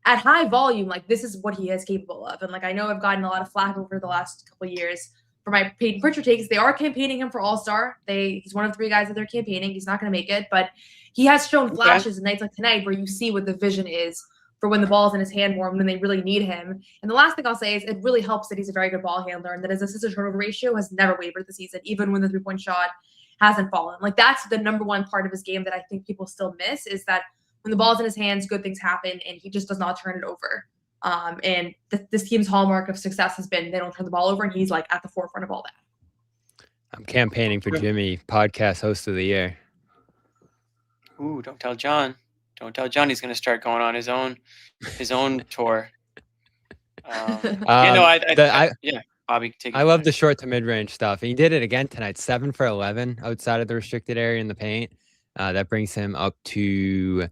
at high volume, like this is what he is capable of. And like I know I've gotten a lot of flack over the last couple of years for my Payton Pritchard takes. They are campaigning him for All-Star. He's one of 3 guys that they're campaigning. He's not going to make it, but he has shown flashes in nights like tonight where you see what the vision is for when the ball's in his hand more and when they really need him. And the last thing I'll say is it really helps that he's a very good ball handler and that his assist to turnover ratio has never wavered this season, even when the 3-point shot hasn't fallen. Like that's the number one part of his game that I think people still miss, is that when the ball's in his hands, good things happen, and he just does not turn it over. And this team's hallmark of success has been they don't turn the ball over, and he's like at the forefront of all that. I'm campaigning for Jimmy, podcast host of the year. Ooh, don't tell John. Don't tell John he's going to start going on his own tour. Bobby, take it. I love the short to mid-range stuff. He did it again tonight, 7 for 11 outside of the restricted area in the paint. That brings him up to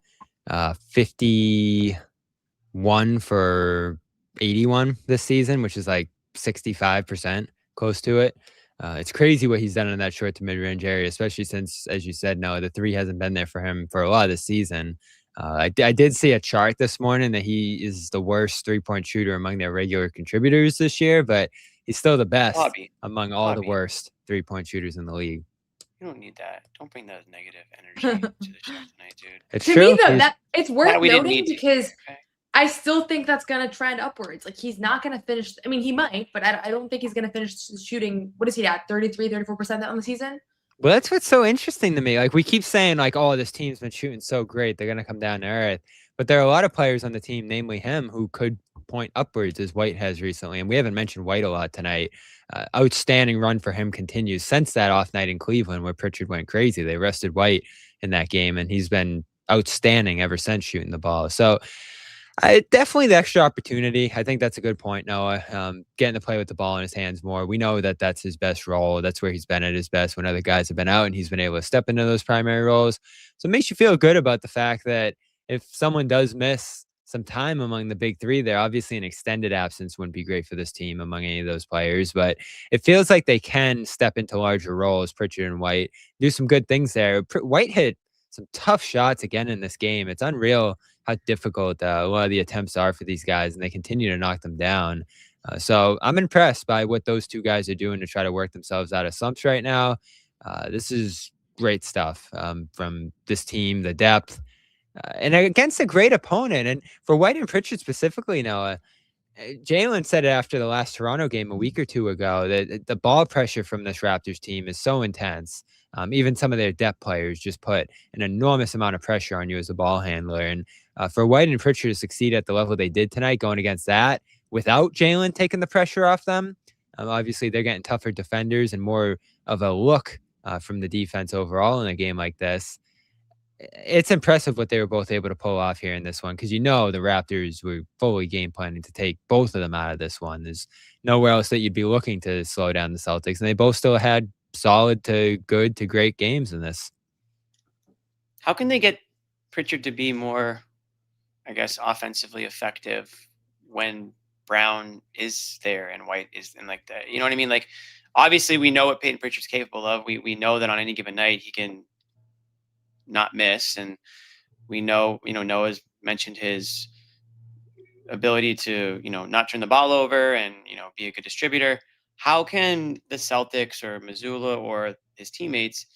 51 for 81 this season, which is like 65%, close to it. It's crazy what he's done in that short to mid-range area, especially since, as you said, Noah, the 3 hasn't been there for him for a lot of the season. I did see a chart this morning that he is the worst 3-point shooter among their regular contributors this year, but he's still the best among all the worst 3-point shooters in the league. You don't need that. Don't bring that negative energy to the show tonight, dude. It's to true. Me, though, it's worth noting because I still think that's going to trend upwards. Like he's not going to finish. I mean, he might, but I don't think he's going to finish shooting. What is he at? 33, 34% on the season? Well, that's what's so interesting to me. Like we keep saying like, oh, this team's been shooting so great. They're going to come down to earth. But there are a lot of players on the team, namely him, who could point upwards as White has recently. And we haven't mentioned White a lot tonight. Outstanding run for him continues since that off night in Cleveland where Pritchard went crazy. They rested White in that game, and he's been outstanding ever since shooting the ball. So definitely the extra opportunity. I think that's a good point, Noah. Getting to play with the ball in his hands more. We know that that's his best role. That's where he's been at his best when other guys have been out, and he's been able to step into those primary roles. So it makes you feel good about the fact that if someone does miss some time among the big 3 there, obviously an extended absence wouldn't be great for this team among any of those players, but it feels like they can step into larger roles, Pritchard and White, do some good things there. White hit some tough shots again in this game. It's unreal how difficult a lot of the attempts are for these guys, and they continue to knock them down. So I'm impressed by what those 2 guys are doing to try to work themselves out of slumps right now. This is great stuff from this team, the depth, and against a great opponent. And for White and Pritchard specifically, Noah, Jalen said it after the last Toronto game a week or 2 ago that the ball pressure from this Raptors team is so intense. Even some of their depth players just put an enormous amount of pressure on you as a ball handler. And for White and Pritchard to succeed at the level they did tonight, going against that without Jalen taking the pressure off them, obviously they're getting tougher defenders and more of a look from the defense overall in a game like this. It's impressive what they were both able to pull off here in this one, because the Raptors were fully game planning to take both of them out of this one. There's nowhere else that you'd be looking to slow down the Celtics, and they both still had solid to good to great games in this. How can they get Pritchard to be more, I guess, offensively effective when Brown is there and White is in like that? You know what I mean? Like, obviously we know what Payton Pritchard's capable of. We know that on any given night he can not miss. And we know, Noah's mentioned his ability to, not turn the ball over and, be a good distributor. How can the Celtics or Missoula or his teammates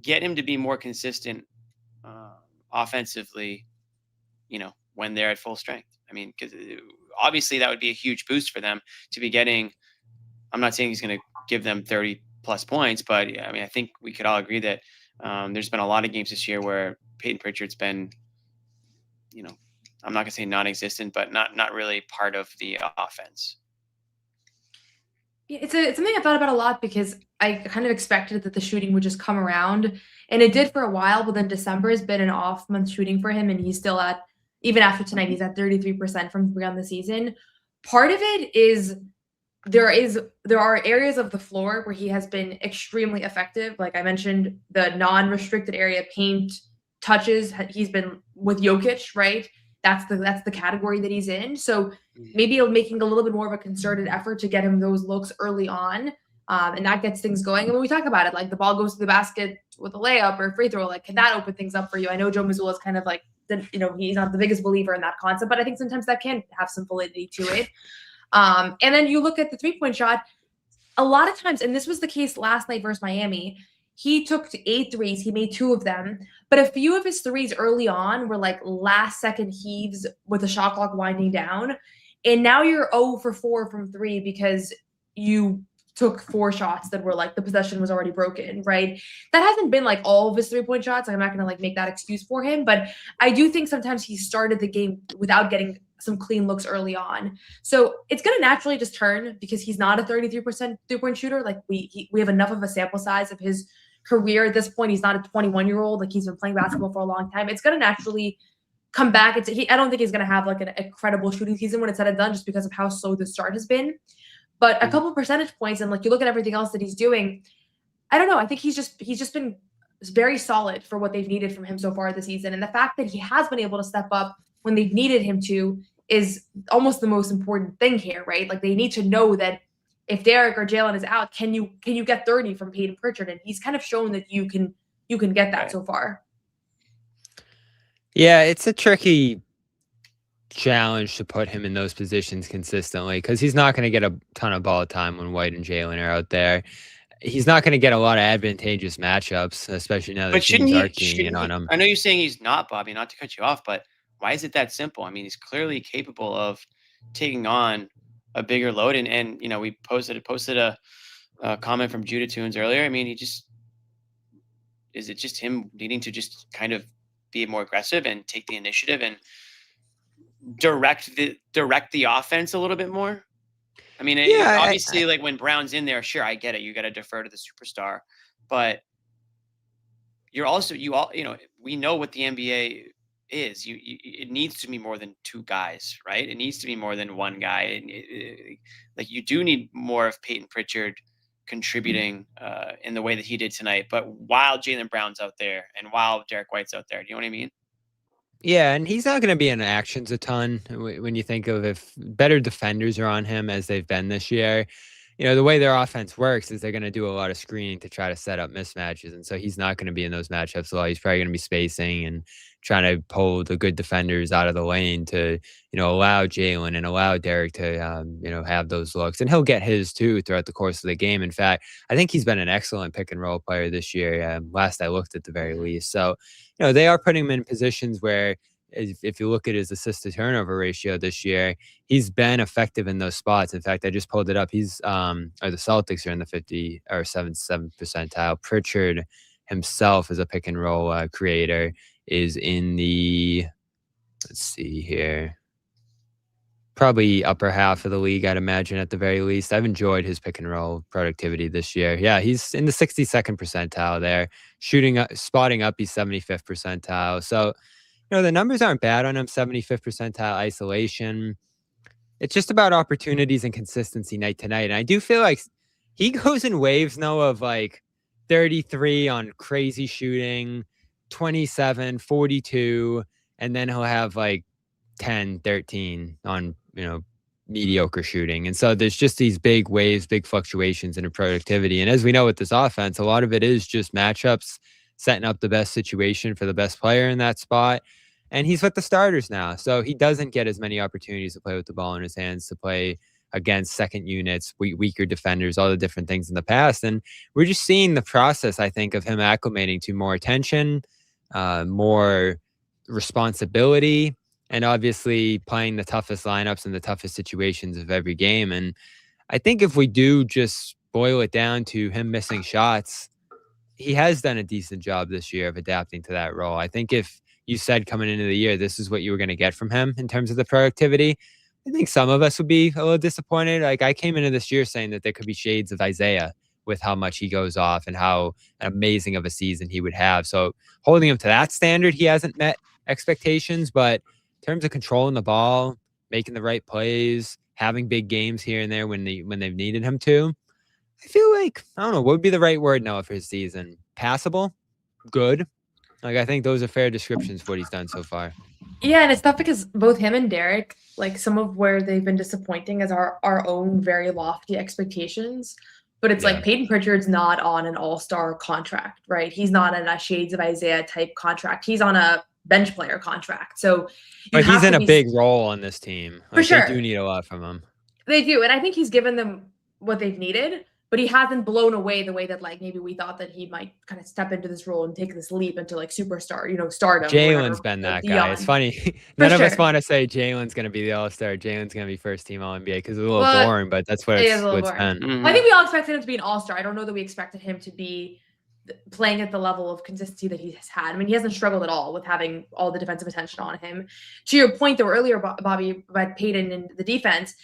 get him to be more consistent offensively, when they're at full strength? I mean, because obviously that would be a huge boost for them to be getting. I'm not saying he's going to give them 30 plus points, but I mean, I think we could all agree that there's been a lot of games this year where Payton Pritchard's been, I'm not going to say non-existent, but not really part of the offense. Yeah, it's something I thought about a lot because I kind of expected that the shooting would just come around, and it did for a while, but then December has been an off month shooting for him, and he's still at, even after tonight, he's at 33% from 3 on the season. Part of it is there are areas of the floor where he has been extremely effective. Like I mentioned, the non-restricted area paint touches, he's been with Jokic, right? That's the category that he's in. So maybe making a little bit more of a concerted effort to get him those looks early on. And that gets things going. And when we talk about it, like the ball goes to the basket with a layup or a free throw, like can that open things up for you? I know Joe Mazzulla is kind of like, he's not the biggest believer in that concept, but I think sometimes that can have some validity to it. And then you look at the 3-point shot, a lot of times, and this was the case last night versus Miami, he took 8 threes. He made 2 of them, but a few of his threes early on were like last second heaves with the shot clock winding down. And now you're 0 for 4 from 3 because you took 4 shots that were like the possession was already broken, right? That hasn't been like all of his 3-point shots. Like, I'm not going to like make that excuse for him, but I do think sometimes he started the game without getting some clean looks early on. So it's going to naturally just turn because he's not a 33% 3-point shooter. Like we have enough of a sample size of his career at this point. He's not a 21-year-old. Like he's been playing basketball for a long time. It's going to naturally come back. I don't think he's going to have like an incredible shooting season when it's said and done, just because of how slow the start has been. But a couple percentage points, and like you look at everything else that he's doing, I don't know. I think he's just been very solid for what they've needed from him so far this season. And the fact that he has been able to step up when they've needed him to is almost the most important thing here, right? Like they need to know that if Derek or Jalen is out, can you get 30 from Payton Pritchard? And he's kind of shown that you can get that so far. Yeah, it's a tricky challenge to put him in those positions consistently because he's not going to get a ton of ball time when White and Jalen are out there. He's not going to get a lot of advantageous matchups, especially now that teams are keying in on him. I know you're saying he's not, Bobby, not to cut you off, but why is it that simple? I mean, he's clearly capable of taking on a bigger load. And we posted a comment from Judah Tunes earlier. I mean, is it just him needing to just kind of be more aggressive and take the initiative and direct the offense a little bit more? I mean, obviously, like when Brown's in there, sure, I get it. You got to defer to the superstar, but you're also, we know what the NBA is. It needs to be more than 2 guys, right? It needs to be more than 1 guy. Like you do need more of Payton Pritchard contributing in the way that he did tonight, but while Jaylen Brown's out there and while Derek White's out there, do you know what I mean? Yeah, and he's not going to be in actions a ton when you think of if better defenders are on him as they've been this year. The way their offense works is they're going to do a lot of screening to try to set up mismatches. And so he's not going to be in those matchups a lot. He's probably going to be spacing and trying to pull the good defenders out of the lane to, allow Jalen and allow Derek to, have those looks. And he'll get his too throughout the course of the game. In fact, I think he's been an excellent pick and roll player this year. Last I looked at the very least. So, they are putting him in positions where, if you look at his assist to turnover ratio this year, he's been effective in those spots. In fact, I just pulled it up. He's or the Celtics are in the 50 or 77 percentile. Pritchard himself, as a pick and roll creator, is in the, let's see here, probably upper half of the league, I'd imagine at the very least. I've enjoyed his pick and roll productivity this year. Yeah, he's in the 62nd percentile there. Spotting up, he's 75th percentile. So, the numbers aren't bad on him. 75th percentile isolation. It's just about opportunities and consistency night to night. And I do feel like he goes in waves now of like 33 on crazy shooting, 27, 42, and then he'll have like 10, 13 on, mediocre shooting. And so there's just these big waves, big fluctuations in productivity. And as we know with this offense, a lot of it is just matchups setting up the best situation for the best player in that spot. And he's with the starters now. So he doesn't get as many opportunities to play with the ball in his hands, to play against second units, weaker defenders, all the different things in the past. And we're just seeing the process, I think, of him acclimating to more attention, more responsibility, and obviously playing the toughest lineups and the toughest situations of every game. And I think if we do just boil it down to him missing shots, he has done a decent job this year of adapting to that role. I think if you said coming into the year, this is what you were going to get from him in terms of the productivity, I think some of us would be a little disappointed. Like, I came into this year saying that there could be shades of Isaiah with how much he goes off and how amazing of a season he would have. So holding him to that standard, he hasn't met expectations, but in terms of controlling the ball, making the right plays, having big games here and there when they've needed him to, I feel like, I don't know, what would be the right word now for his season? Passable? Good? Like, I think those are fair descriptions for what he's done so far. Yeah, and it's tough because both him and Derek, like, some of where they've been disappointing is our own very lofty expectations. But it's like Payton Pritchard's not on an all-star contract, right? He's not in a shades of Isaiah type contract. He's on a bench player contract. So, but he's in a big role on this team. For sure. They do need a lot from him. They do. And I think he's given them what they've needed, but he hasn't blown away the way that, like, maybe we thought that he might kind of step into this role and take this leap into, like, superstar, stardom. Jalen's been that guy. It's funny. None of us want to say Jalen's going to be the all-star. Jalen's going to be first team All-NBA because it's a little boring, but that's what it's been. Mm-hmm. I think we all expected him to be an all-star. I don't know that we expected him to be playing at the level of consistency that he has had. I mean, he hasn't struggled at all with having all the defensive attention on him. To your point, though, earlier, Bobby, about Payton and the defense,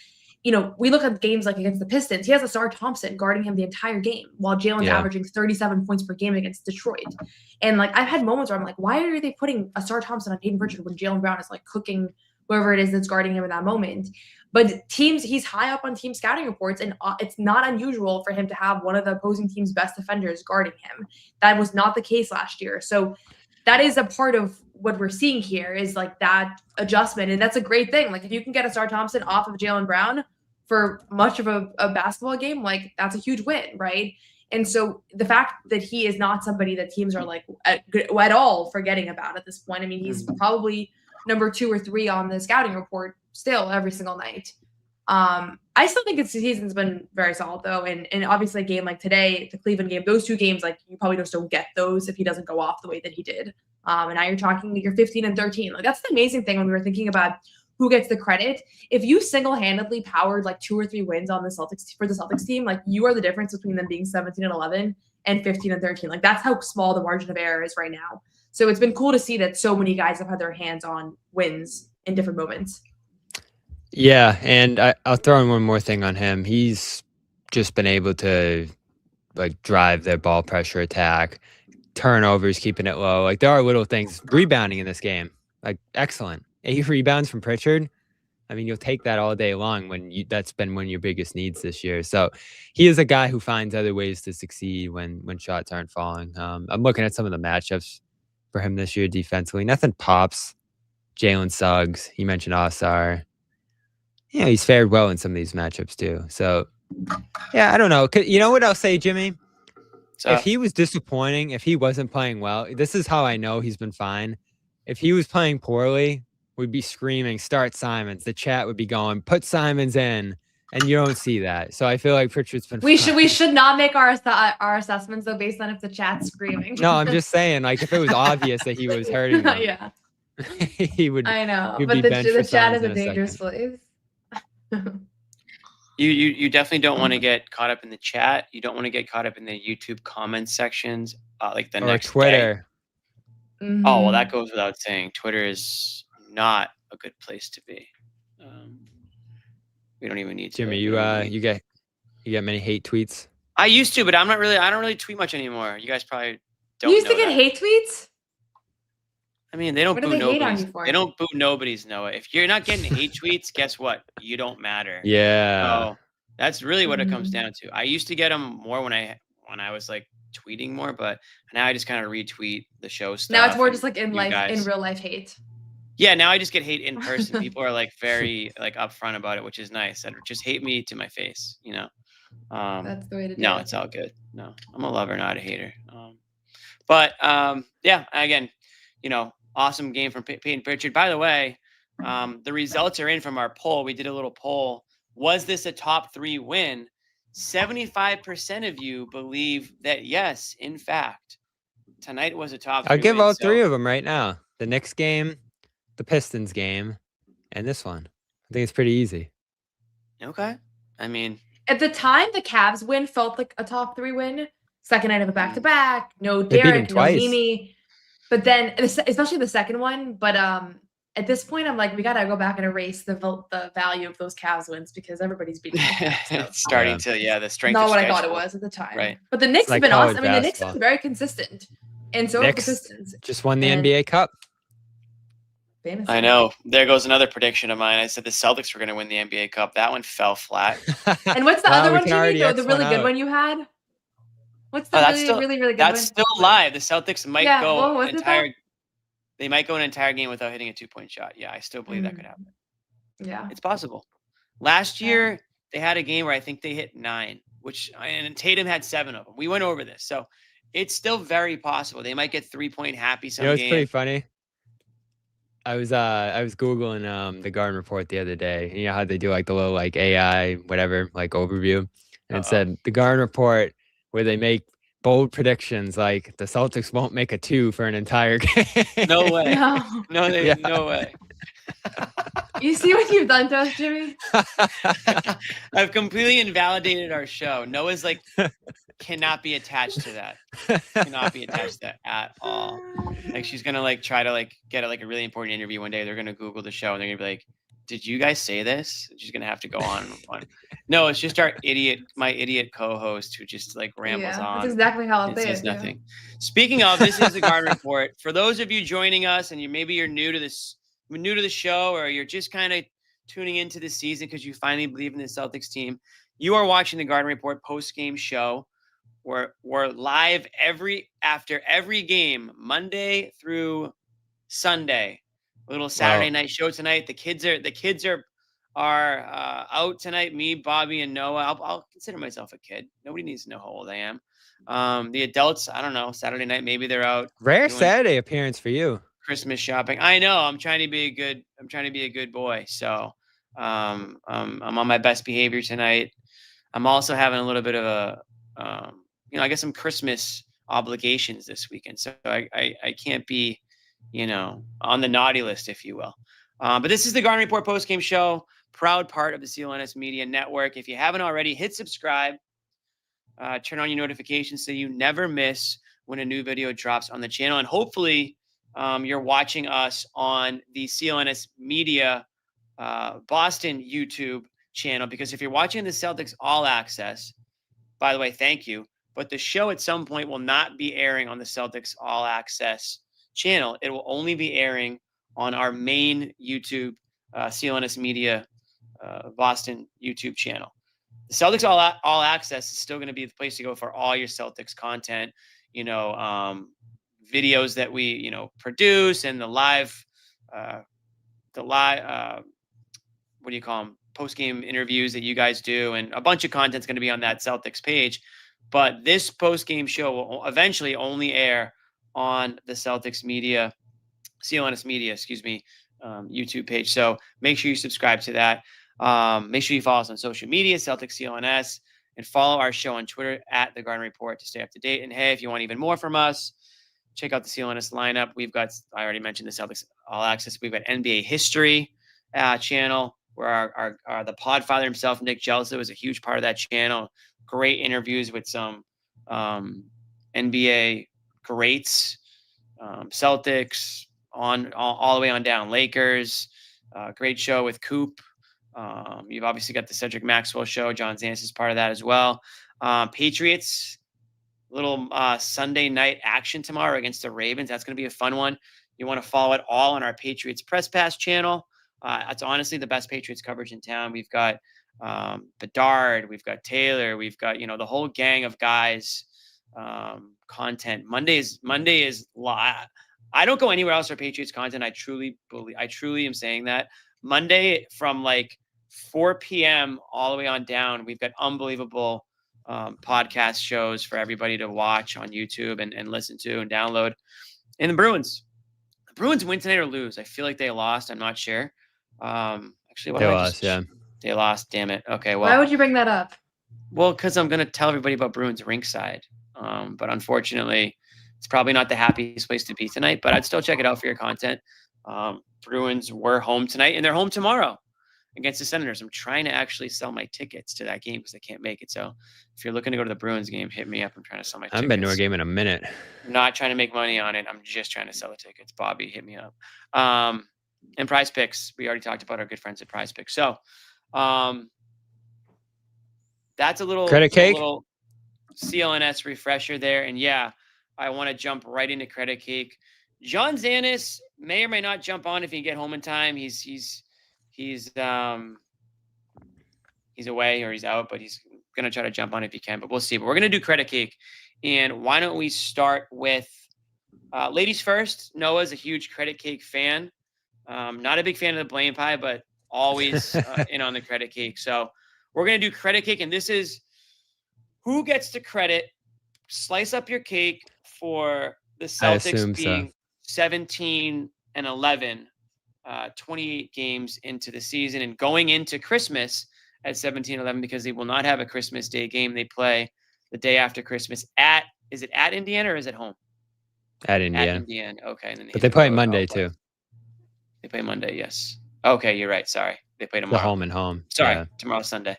we look at games like against the Pistons. He has Asar Thompson guarding him the entire game while Jalen's averaging 37 points per game against Detroit. And, like, I've had moments where I'm like, why are they putting Asar Thompson on Payton Pritchard when Jaylen Brown is, like, cooking whoever it is that's guarding him in that moment? But he's high up on team scouting reports, and it's not unusual for him to have one of the opposing team's best defenders guarding him. That was not the case last year. So that is a part of what we're seeing here is, like, that adjustment. And that's a great thing. Like, if you can get Asar Thompson off of Jaylen Brown for much of a basketball game, like, that's a huge win, right? And so the fact that he is not somebody that teams are, like, at all forgetting about at this point. I mean, he's probably number 2 or 3 on the scouting report still every single night. I still think his season's been very solid, though. And obviously a game like today, the Cleveland game, those 2 games, like, you probably just don't get those if he doesn't go off the way that he did. And now you're talking, you're 15 and 13. Like, that's the amazing thing when we were thinking about who gets the credit. If you single-handedly powered, like, 2 or 3 wins on the Celtics for the Celtics team, like, you are the difference between them being 17 and 11 and 15 and 13. Like, that's how small the margin of error is right now. So it's been cool to see that so many guys have had their hands on wins in different moments. Yeah, and I'll throw in one more thing on him. He's just been able to, like, drive their ball pressure attack, turnovers, keeping it low. Like, there are little things. Rebounding in this game, like, excellent. 8 rebounds from Pritchard. I mean, you'll take that all day long that's been one of your biggest needs this year. So he is a guy who finds other ways to succeed when shots aren't falling. I'm looking at some of the matchups for him this year defensively. Nothing pops. Jalen Suggs. You mentioned Asar. He's fared well in some of these matchups too. So, yeah, I don't know. You know what I'll say, Jimmy? If he was disappointing, if he wasn't playing well, this is how I know he's been fine. If he was playing poorly, we'd be screaming, start Simons. The chat would be going, put Simons in. And you don't see that. So I feel like Pritchard's been We should not make our assessments, though, based on if the chat's screaming. No, I'm just saying, like, if it was obvious that he was hurting them, yeah. he would. I know, but the chat is a dangerous place. You definitely don't want to get caught up in the chat. You don't want to get caught up in the YouTube comment sections, like the next Twitter. Mm-hmm. Oh, well, that goes without saying. Twitter is not a good place to be. We don't even need to. Jimmy, you get many hate tweets? I used to, but I don't really tweet much anymore. You guys probably don't. You used to get hate tweets? I mean, they don't boo nobody's. They don't boo nobody's, Noah. If you're not getting hate tweets, guess what? You don't matter. Yeah. So that's really what it comes down to. I used to get them more when I was, like, tweeting more, but now I just kind of retweet the show stuff. Now it's more just like in real life hate. Yeah, now I just get hate in person. People are, like, very, like, upfront about it, which is nice. And just hate me to my face, That's the way to do it. No, it's all good. No, I'm a lover, not a hater. But yeah, again, awesome game from Payton Pritchard. By the way, the results are in from our poll. We did a little poll. Was this a top 3 win? 75% of you believe that yes, in fact, tonight was a top 3 I'll give win. all 3 of them right now. The Knicks game, the Pistons game, and this one. I think it's pretty easy. Okay. I mean, at the time, the Cavs win felt like a top 3 win. Second night of a back-to-back. No They beat him Derek, no twice. Mimi. But then, especially the second one. But at this point, I'm like, we got to go back and erase the value of those Cavs wins because everybody's beating the Cavs. So. it's starting to, the strength Not of what schedule. I thought it was at the time. Right. But the Knicks like have been awesome. I mean, the Knicks basketball. have been very consistent. And so have the Pistons. Just won the NBA Cup. Famously. I know. There goes another prediction of mine. I said the Celtics were going to win the NBA Cup. That one fell flat. And what's the Wow, other we one, can Jimmy? already The X really one good out. one you had? What's the that's really, still, really, really good that's one? still live. The Celtics might go what was it though? They might go an entire game without hitting a 2-point shot. Yeah, I still believe that could happen. Yeah. It's possible. Last year, they had a game where I think they hit 9, and Tatum had 7 of them. We went over this. So it's still very possible. They might get 3-point happy some It's game. pretty funny. I was Googling the Garden Report the other day. You know how they do like the little like AI whatever like overview, and it said the Garden Report where they make bold predictions like the Celtics won't make a 2 for an entire game. No way. No. No way. You see what you've done to us, Jimmy? I've completely invalidated our show. Noah's like cannot be attached to that. Cannot be attached to that at all. Like she's gonna like try to like get a really important interview one day. They're gonna Google the show and they're gonna be like, "Did you guys say this?" She's gonna have to go on. No, it's just my idiot co-host who just like rambles on. That's exactly how I'll It say says it. nothing. Speaking of, this is the Garden Report. For those of you joining us and you're new to the show, or you're just kind of tuning into this season because you finally believe in the Celtics team, you are watching the Garden Report Postgame Show. We're live after every game, Monday through Sunday. A little Saturday night show tonight. The kids are out tonight. Me, Bobby, and Noah. I'll consider myself a kid. Nobody needs to know how old I am. The adults, I don't know. Saturday night, maybe they're out. Rare Saturday appearance for you. Christmas shopping. I know. I'm trying to be a good boy. So I'm on my best behavior tonight. I'm also having a little bit of a I guess some Christmas obligations this weekend. So I can't be, on the naughty list, if you will. But this is the Garden Report Postgame Show, proud part of the CLNS Media Network. If you haven't already, hit subscribe. Turn on your notifications so you never miss when a new video drops on the channel. And hopefully you're watching us on the CLNS Media Boston YouTube channel, because if you're watching the Celtics All Access, by the way, thank you. But the show at some point will not be airing on the Celtics All Access channel. It will only be airing on our main YouTube CLNS Media Boston YouTube channel. The Celtics All Access is still going to be the place to go for all your Celtics content, videos that we, produce, and the live, what do you call them? Post-game interviews that you guys do, and a bunch of content's going to be on that Celtics page. But this post-game show will eventually only air on the CLNS Media, YouTube page. So make sure you subscribe to that. Make sure you follow us on social media, Celtics CLNS, and follow our show on Twitter at The Garden Report to stay up to date. And hey, if you want even more from us, check out the CLNS lineup. We've got, I already mentioned the Celtics All Access. We've got NBA History channel, where the podfather himself, Nick Gelso, is a huge part of that channel. Great interviews with some NBA greats, Celtics, all the way on down, Lakers. Great show with Coop. You've obviously got the Cedric Maxwell show. John Zance is part of that as well. Patriots, little Sunday night action tomorrow against the Ravens. That's going to be a fun one. You want to follow it all on our Patriots Press Pass channel. It's honestly the best Patriots coverage in town. We've got Bedard, we've got Taylor, we've got the whole gang of guys. Content Monday is live. I don't go anywhere else for Patriots content. I truly am saying that. Monday from like 4 p.m. all the way on down, we've got unbelievable podcast shows for everybody to watch on YouTube and listen to and download. And the Bruins win tonight or lose? I feel like they lost. I'm not sure. Actually, what They did I lost, yeah. They lost. Damn it. Okay, Why well, would you bring that up? well, because I'm gonna tell everybody about Bruins Rinkside. But unfortunately, it's probably not the happiest place to be tonight. But I'd still check it out for your content. Bruins were home tonight, and they're home tomorrow against the Senators. I'm trying to actually sell my tickets to that game because I can't make it. So if you're looking to go to the Bruins game, hit me up. I'm trying to sell my tickets. I haven't been to a game in a minute. I'm not trying to make money on it. I'm just trying to sell the tickets. Bobby, hit me up. And PrizePicks. We already talked about our good friends at PrizePicks. So that's a little Credit cake? little CLNS refresher there. And yeah, I want to jump right into Credit Cake. John Zanis may or may not jump on if he can get home in time. He's away or he's out, but he's gonna try to jump on if he can. But we'll see. But we're gonna do Credit Cake, and why don't we start with ladies first? Noah's a huge Credit Cake fan. Not a big fan of the blame pie, but always in on the Credit Cake. So we're gonna do Credit Cake, and this is who gets the credit. Slice up your cake for the Celtics being 17-11, 28 games into the season and going into Christmas at 17-11 because they will not have a Christmas Day game. They play the day after Christmas is it at Indiana or is it home? At Indiana. At Indiana. Okay. And then But they play Monday too. They play Monday, yes. Okay, you're right. Sorry. They play tomorrow. The home and home. Sorry, Yeah. Tomorrow's Sunday.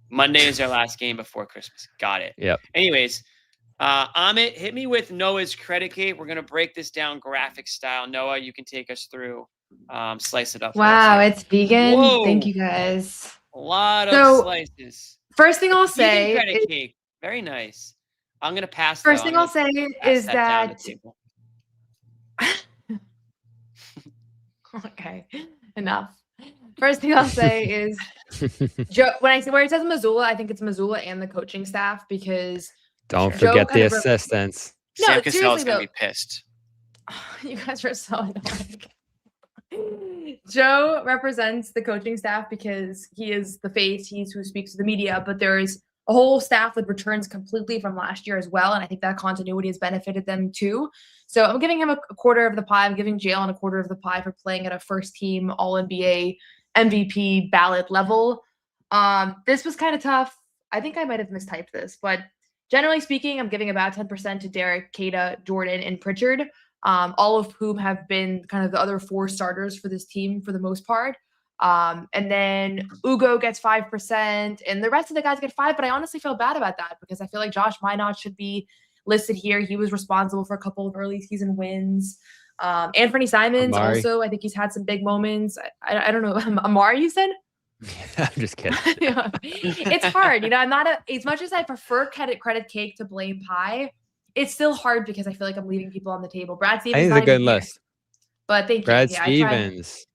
Monday is their last game before Christmas. Got it. Yep. Anyways, Amit, hit me with Noah's Credit Cake. We're going to break this down graphic style. Noah, you can take us through, slice it up. Wow, it's vegan. Whoa. Thank you guys. A lot of slices. First thing I'll Vegan say Credit Cake. Very nice. I'm going to pass. First thing I'll say is that okay, enough. First thing I'll say is Joe. Where it says Missoula, I think it's Missoula and the coaching staff because Don't Joe forget the kind of assistants. No, Sam Cassell's seriously, going though. to be pissed. You guys are so annoying. Joe represents the coaching staff because he is the face. He's who speaks to the media, but there is a whole staff that returns completely from last year as well. And I think that continuity has benefited them too. So I'm giving him a quarter of the pie. I'm giving Jalen a quarter of the pie for playing at a first team All-NBA MVP ballot level. This was kind of tough. I think I might have mistyped this, but generally speaking, I'm giving about 10% to Derek, Kata, Jordan, and Pritchard. All of whom have been kind of the other four starters for this team for the most part. And then Ugo gets 5%, and the rest of the guys get 5%, but I honestly feel bad about that because I feel like Josh Minot should be listed here. He was responsible for a couple of early season wins. Anthony Simons Amari. also, I think he's had some big moments. I don't know. Amari, you said? I'm just kidding. Yeah. It's hard. I'm not as much as I prefer credit cake to blame pie. It's still hard because I feel like I'm leaving people on the table. Brad Stevens. I think it's a good list. But thank Brad you. Stevens.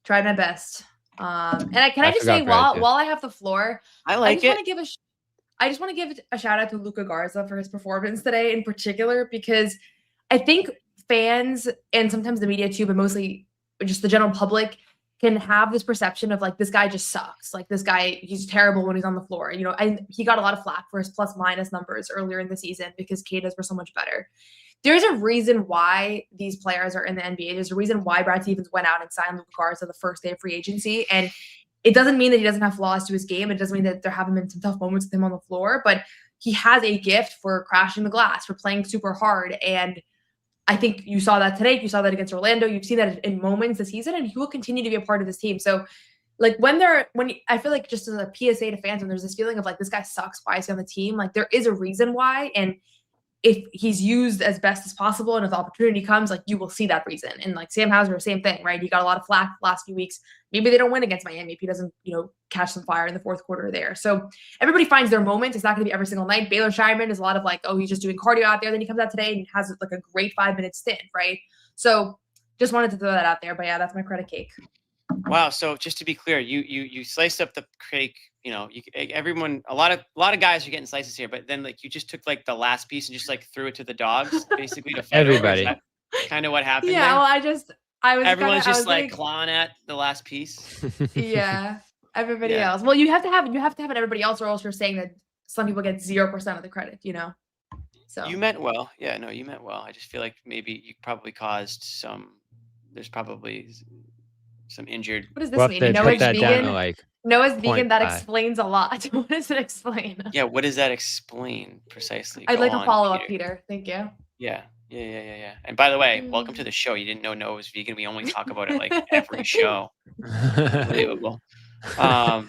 Tried my best. And I just forgot say Brad, too. while I have the floor, I like it. I just want to give a shout out to Luka Garza for his performance today in particular, because I think fans and sometimes the media too, but mostly just the general public can have this perception of like, this guy just sucks. Like this guy, he's terrible when he's on the floor. He got a lot of flack for his plus minus numbers earlier in the season because Kata's were so much better. There's a reason why these players are in the NBA. There's a reason why Brad Stevens went out and signed Luka Garza the first day of free agency. And it doesn't mean that he doesn't have flaws to his game. It doesn't mean that there haven't been some tough moments with him on the floor, but he has a gift for crashing the glass, for playing super hard. And I think you saw that today. You saw that against Orlando. You've seen that in moments this season, and he will continue to be a part of this team. So like I feel like just as a PSA to fans, when there's this feeling of like, this guy sucks, why is he on the team? Like there is a reason why. And if he's used as best as possible and if the opportunity comes, like you will see that reason. And like Sam Hauser, same thing, right? He got a lot of flack the last few weeks. Maybe they don't win against Miami if he doesn't, catch some fire in the fourth quarter there. So everybody finds their moment. It's not going to be every single night. Baylor Shireman is a lot of like, oh, he's just doing cardio out there. Then he comes out today and has like a great 5-minute stint, right? So just wanted to throw that out there. But yeah, that's my credit cake. Wow. So just to be clear, you sliced up the cake. Everyone, a lot of guys are getting slices here, but then like you just took like the last piece and just like threw it to the dogs, basically to fight Everybody. Kind of what happened. Yeah. there? Well, Everyone's just like clawing at the last piece. Yeah. Everybody Yeah. else. Well, you have to have it everybody else, or else you're saying that some people get 0% of the credit, you know? So You meant well. Yeah, no, you meant well. I just feel like maybe you probably there's probably some injured. what does We'll this have mean? to put Noah's that down to vegan. like Noah's vegan. That 0.5. explains a lot. What does it explain? Yeah, what does that explain precisely? I'd Go like a on, follow-up, Peter. Peter. Thank you. Yeah. And by the way, welcome to the show. You didn't know Noah was vegan. We only talk about it like every show. Unbelievable. That's All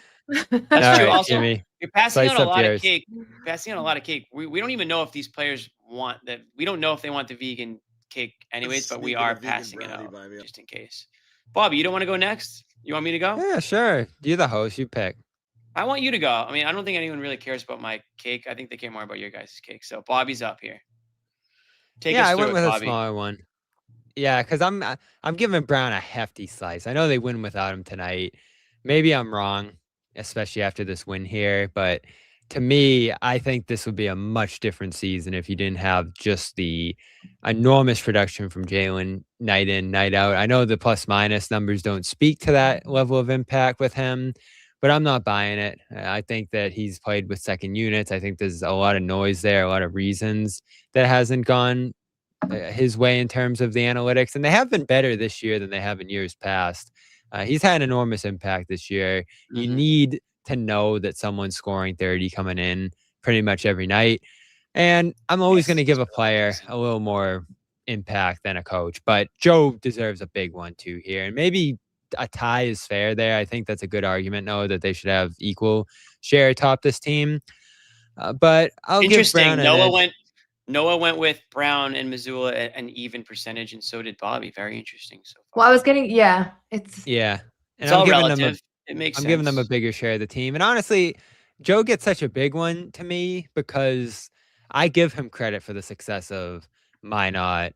true. right, Also, Jimmy, you're passing slice out a up lot yours. of cake. Passing out a lot of cake. We don't even know if these players want that. We don't know if they want the vegan cake anyways, but we Sneaking are a vegan passing it brownie out by me. just in case. Bobby, you don't want to go next? You want me to go? Yeah, sure. You're the host. You pick. I want you to go. I mean, I don't think anyone really cares about my cake. I think they care more about your guys' cake. So Bobby's up here. Take us I through went it, with a Bobby. smaller one. Yeah, because I'm giving Brown a hefty slice. I know they win without him tonight. Maybe I'm wrong, especially after this win here. But to me, I think this would be a much different season if you didn't have just the enormous production from Jalen night in, night out. I know the plus minus numbers don't speak to that level of impact with him, but I'm not buying it. I think that he's played with second units. I think there's a lot of noise there, a lot of reasons that hasn't gone his way in terms of the analytics, and they have been better this year than they have in years past. He's had an enormous impact this year. You need to know that someone's scoring 30 coming in pretty much every night. And I'm always going to give a player a little more impact than a coach, but Joe deserves a big one too here. And maybe a tie is fair there. I think that's a good argument, Noah, that they should have equal share atop this team. But I'll give Brown an edge. Noah went with Brown and Missoula at an even percentage, and so did Bobby. Very interesting so far. Well, I was getting it's Yeah. It's all relative. It makes sense. I'm giving them a bigger share of the team. And honestly, Joe gets such a big one to me because I give him credit for the success of Minot,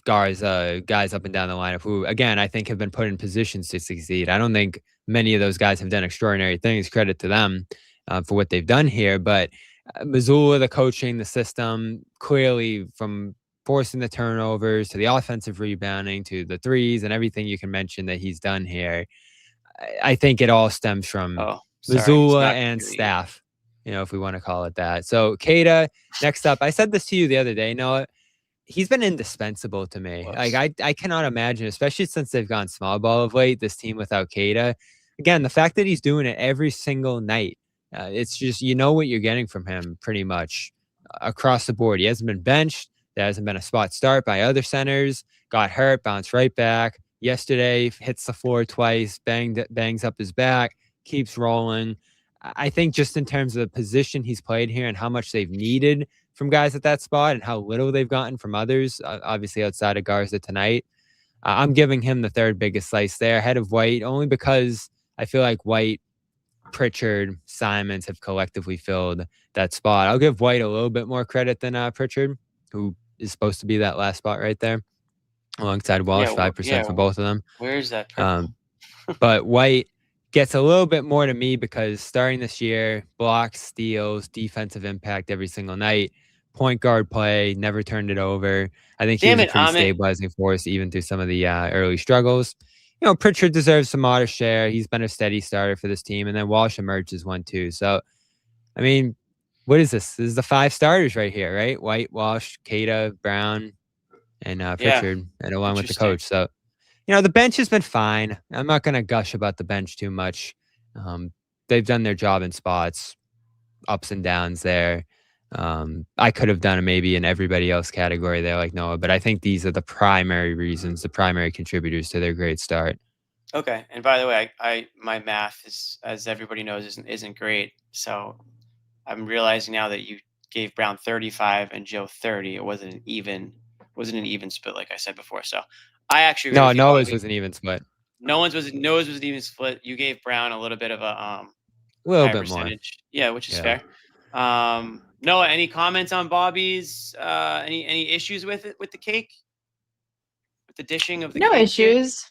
Garza, guys up and down the lineup who, again, I think have been put in positions to succeed. I don't think many of those guys have done extraordinary things. Credit to them for what they've done here. But Missoula, the coaching, the system, clearly from forcing the turnovers to the offensive rebounding to the threes and everything you can mention that he's done here. I think it all stems from Missoula and staff, if we want to call it that. So Keita, next up, I said this to you the other day, Noah, he's been indispensable to me. Like I cannot imagine, especially since they've gone small ball of late, this team without Keita. Again, the fact that he's doing it every single night, it's just, what you're getting from him pretty much across the board. He hasn't been benched. There hasn't been a spot start by other centers. Got hurt, bounced right back. Yesterday, hits the floor twice, bangs up his back, keeps rolling. I think just in terms of the position he's played here and how much they've needed from guys at that spot and how little they've gotten from others, obviously outside of Garza tonight, I'm giving him the third biggest slice there, ahead of White, only because I feel like White, Pritchard, Simons have collectively filled that spot. I'll give White a little bit more credit than Pritchard, who is supposed to be that last spot right there, alongside Walsh, 5% for both of them. Where is that? But White gets a little bit more to me because starting this year, blocks, steals, defensive impact every single night, point guard play, never turned it over. I think he's a pretty stabilizing force even through some of the early struggles. Pritchard deserves some modest share. He's been a steady starter for this team. And then Walsh emerges one too. So, I mean, what is this? This is the 5 starters right here, right? White, Walsh, Keita, Brown, and Pritchard, and along with the coach. So, the bench has been fine. I'm not going to gush about the bench too much. They've done their job in spots, ups and downs there. I could have done maybe in everybody else category there like Noah, but I think these are the primary reasons, the primary contributors to their great start. Okay. And by the way, my math is, as everybody knows, isn't great. So I'm realizing now that you gave Brown 35 and Joe 30. It wasn't an even split like I said before. So I actually Noah's was an even split. Noah's was an even split. You gave Brown a little bit of a little bit percentage. Yeah, which is fair. Noah, any comments on Bobby's? Any issues with it, with the cake, with the dishing of the cake? No issues.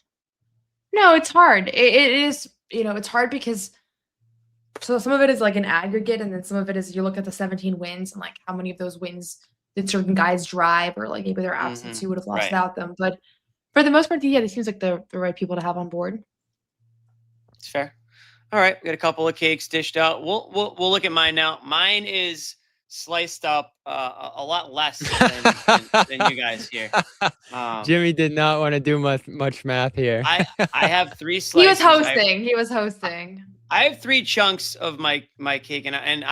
No, it's hard. It is, it's hard because some of it is like an aggregate, and then some of it is you look at the 17 wins and like how many of those wins did certain guys drive, or like maybe their absence, you would have lost without them. But for the most part, it seems like the right people to have on board. It's fair. All right, we got a couple of cakes dished out. We'll look at mine now. Mine is sliced up a lot less than you guys here. Jimmy did not want to do much math here. I have 3 He slices. was hosting. He was hosting. I have 3 chunks of my cake, and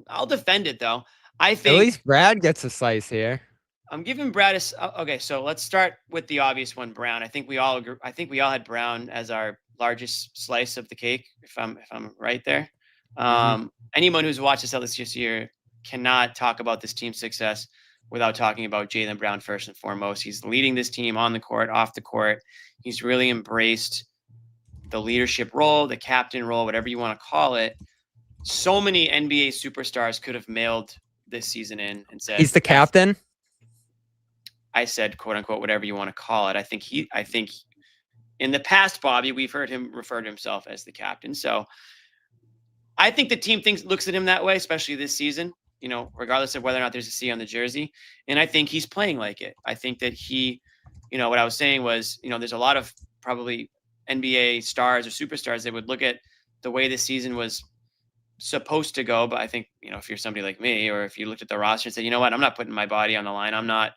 I'll defend it though. I At think least Brad gets a slice here. I'm giving Brad okay. So let's start with the obvious one, brown. I think we all agree. I think we all had brown as our largest slice of the cake, if I'm right there. Anyone who's watched the Celtics this year cannot talk about this team's success without talking about Jaylen Brown first and foremost. He's leading this team on the court, off the court. He's really embraced the leadership role, the captain role, whatever you want to call it. So many NBA superstars could have mailed this season in and said he's the captain. I said, quote unquote, whatever you want to call it. I think in the past, Bobby, we've heard him refer to himself as the captain. So I think the team looks at him that way, especially this season, regardless of whether or not there's a C on the jersey. And I think he's playing like it. I think that what I was saying was, there's a lot of probably NBA stars or superstars that would look at the way this season was supposed to go. But I think, if you're somebody like me, or if you looked at the roster and said, you know what, I'm not putting my body on the line. I'm not,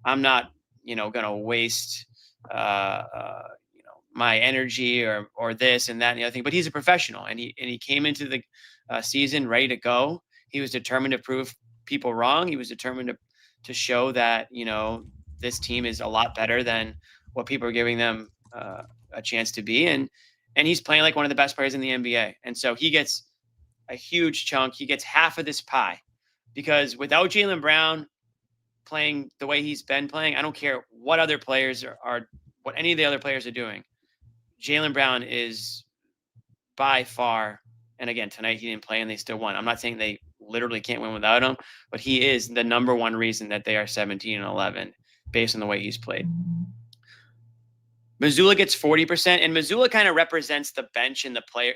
going to waste, my energy or this and that and the other thing. But he's a professional, and he came into the season ready to go. He was determined to prove people wrong. He was determined to show that this team is a lot better than what people are giving them a chance to be. And he's playing like one of the best players in the NBA. And so he gets a huge chunk. He gets half of this pie, because without Jaylen Brown playing the way he's been playing, I don't care what other players are what any of the other players are doing. Jaylen Brown is by far, and again, tonight he didn't play and they still won. I'm not saying they literally can't win without him, but he is the number one reason that they are 17-11 based on the way he's played. Mazzulla gets 40%, and Mazzulla kind of represents the bench and the player.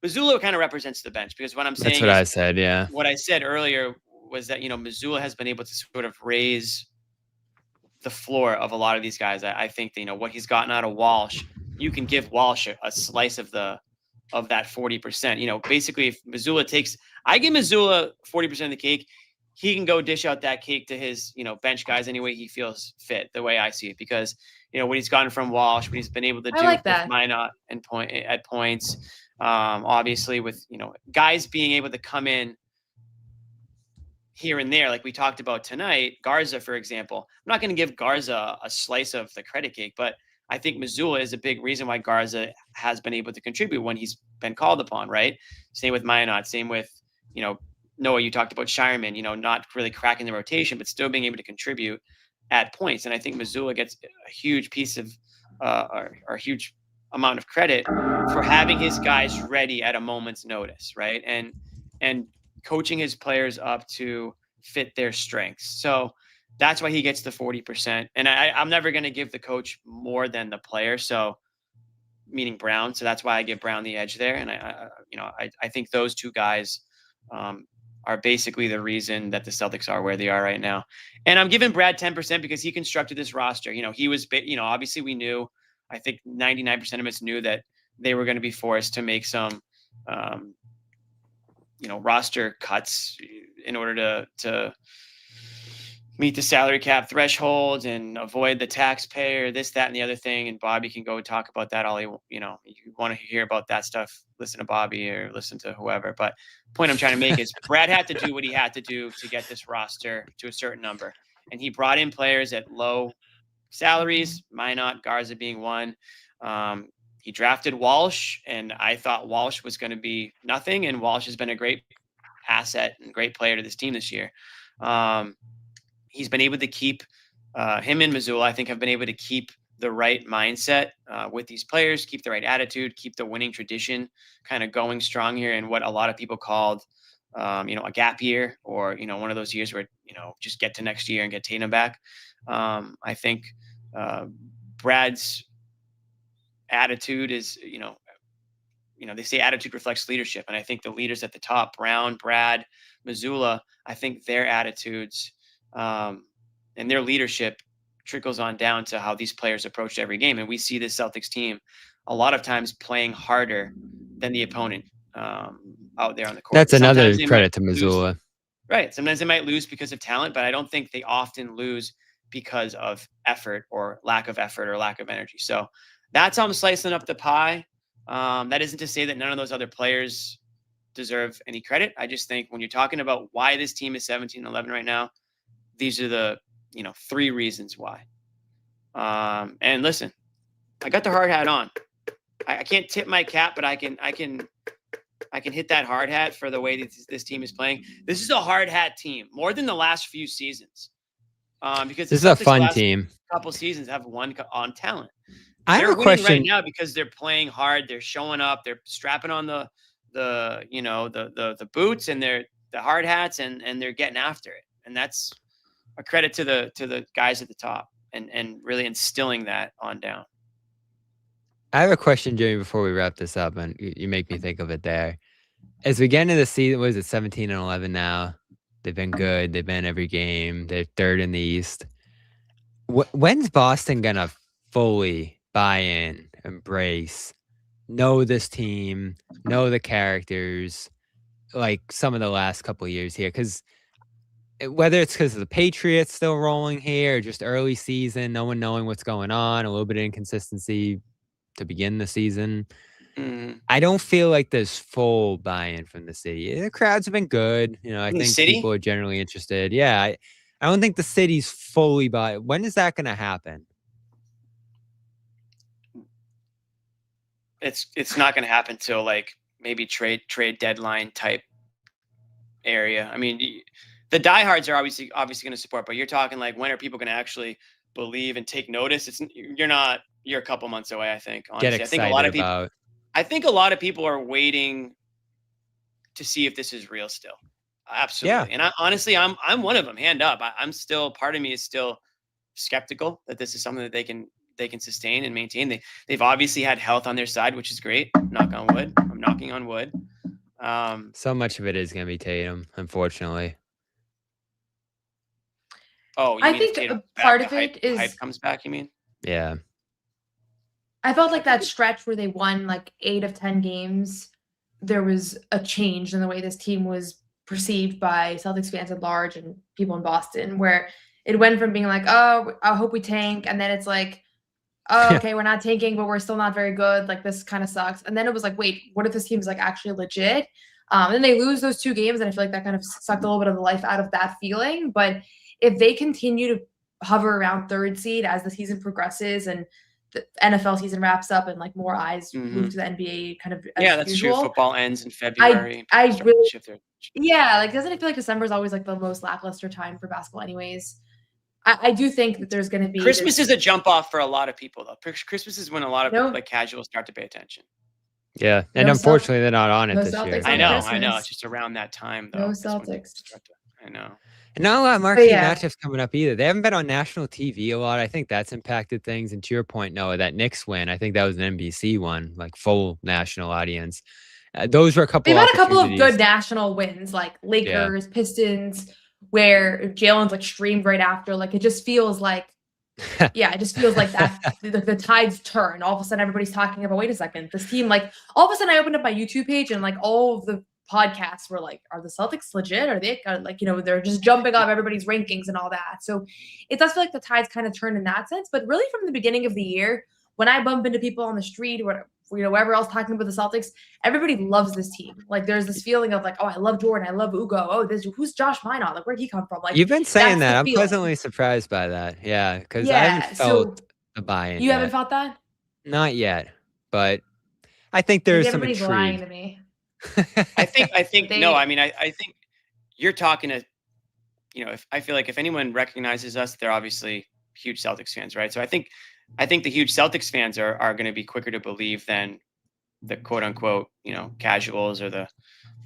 Mazzulla kind of represents the bench, because what I'm saying that's what I said. Yeah. What I said earlier was that, Mazzulla has been able to sort of raise the floor of a lot of these guys. I think that, what he's gotten out of Walsh, you can give Walsh a slice of that 40%. Basically, if Mazzulla I give Mazzulla 40% of the cake, he can go dish out that cake to his, bench guys any way he feels fit, the way I see it. Because, what he's gotten from Walsh, what he's been able to do with Minot at points, obviously with, guys being able to come in here and there, like we talked about tonight. Garza, for example. I'm not going to give Garza a slice of the credit cake, but I think Mazzulla is a big reason why Garza has been able to contribute when he's been called upon, right? Same with Minot, same with, Noah, you talked about Shireman, not really cracking the rotation, but still being able to contribute at points. And I think Mazzulla gets a huge piece of, or a huge amount of credit for having his guys ready at a moment's notice, right? And coaching his players up to fit their strengths. So that's why he gets the 40%. And I'm never going to give the coach more than the player. So meaning Brown. So that's why I give Brown the edge there. And I think those two guys are basically the reason that the Celtics are where they are right now. And I'm giving Brad 10% because he constructed this roster. He was, obviously we knew, I think 99% of us knew that they were going to be forced to make some, roster cuts in order to meet the salary cap threshold and avoid the taxpayer, this, that, and the other thing. And Bobby can go talk about that all you want to hear about that stuff, listen to Bobby or listen to whoever. But point I'm trying to make is Brad had to do what he had to do to get this roster to a certain number. And he brought in players at low salaries, Minot, Garza being one. He drafted Walsh, and I thought Walsh was going to be nothing. And Walsh has been a great asset and great player to this team this year. He's been able to keep him and Mazzulla, I think, have been able to keep the right mindset with these players, keep the right attitude, keep the winning tradition kind of going strong here in what a lot of people called, a gap year, or, one of those years where, just get to next year and get Tatum back. I think Brad's attitude is, they say attitude reflects leadership. And I think the leaders at the top, Brown, Brad, Mazzulla, I think their attitudes and their leadership trickles on down to how these players approach every game. And we see this Celtics team a lot of times playing harder than the opponent. out there on the court. That's another Sometimes they credit to might lose. Missoula. Right. Sometimes they might lose because of talent, but I don't think they often lose because of effort or lack of energy. So that's how I'm slicing up the pie. That isn't to say that none of those other players deserve any credit. I just think when you're talking about why this team is 17-11 right now, these are the 3 reasons why. And listen, I got the hard hat on. I can't tip my cap, but I can hit that hard hat for the way that this team is playing. This is a hard hat team more than the last few seasons. Because this is a fun team. Couple seasons have won on talent. I have a winning question right now because they're playing hard. They're showing up. They're strapping on the boots and the hard hats and they're getting after it. And that's a credit to the guys at the top and really instilling that on down. I have a question, Jimmy, before we wrap this up, and you make me think of it there. As we get into the season, what is it, 17-11 now? They've been good. They've been every game. They're 3rd in the East. When's Boston going to fully buy in, embrace, know this team, know the characters, like some of the last couple of years here? Because whether it's because of the Patriots still rolling here, or just early season, no one knowing what's going on, a little bit of inconsistency to begin the season. I don't feel like there's full buy-in from the city. The crowds have been good. I think people are generally interested. Yeah, I don't think the city's fully buy. When is that going to happen? It's not going to happen till like maybe trade deadline type area. I mean, the diehards are obviously going to support, but you're talking like when are people going to actually believe and take notice? You're a couple months away, I think. Honestly. Get excited I think a lot of people are waiting to see if this is real still. Absolutely. Yeah. And honestly, I'm one of them, hand up. I'm still, part of me is still skeptical that this is something that they can sustain and maintain. They've obviously had health on their side, which is great. Knock on wood. I'm knocking on wood. So much of it is going to be Tatum, unfortunately. Oh, I think part of it is hype comes back, you mean? Yeah. I felt like that stretch where they won like 8 of 10 games, there was a change in the way this team was perceived by Celtics fans at large and people in Boston, where it went from being like, oh, I hope we tank. And then it's like, oh, okay, we're not tanking, but we're still not very good. Like, this kind of sucks. And then it was like, wait, what if this team is like actually legit? And then they lose those 2 games. And I feel like that kind of sucked a little bit of the life out of that feeling. But if they continue to hover around 3rd seed as the season progresses and the NFL season wraps up and like more eyes move to the NBA kind of that's usual. true. Football ends in February. I really like, doesn't it feel like December is always like the most lackluster time for basketball anyways? I do think that there's going to be Christmas is a jump off for a lot of people though. Christmas is when a lot of like casuals start to pay attention. Yeah, and unfortunately they're not on it this year. I know. It's just around that time though. No Celtics. I know. And not a lot of marquee matchups coming up either. They haven't been on national TV a lot. I think that's impacted things. And to your point, Noah, that Knicks win, I think that was an NBC one, like full national audience. Those were a couple. They've had a couple of good national wins, like Lakers, Pistons, where Jalen's like streamed right after. Like it just feels like, it just feels like that the tides turn. All of a sudden, everybody's talking about. Wait a second, this team. Like all of a sudden, I opened up my YouTube page and like all of the podcasts were like, are the Celtics legit? Are they like, they're just jumping up everybody's rankings and all that. So it does feel like the tides kind of turn in that sense. But really from the beginning of the year, when I bump into people on the street or wherever else talking about the Celtics, everybody loves this team. Like there's this feeling of like, oh, I love Jordan. I love Ugo. Oh, who's Josh Minot? Like where'd he come from? Like you've been saying that. I'm pleasantly surprised by that. Yeah. Cause I haven't felt the buy-in. You haven't felt that? Not yet, but I think there's some intrigue. Lying to me. I think no, I mean, I think you're talking to, if I feel like if anyone recognizes us, they're obviously huge Celtics fans, right? So I think the huge Celtics fans are going to be quicker to believe than the quote unquote, casuals or the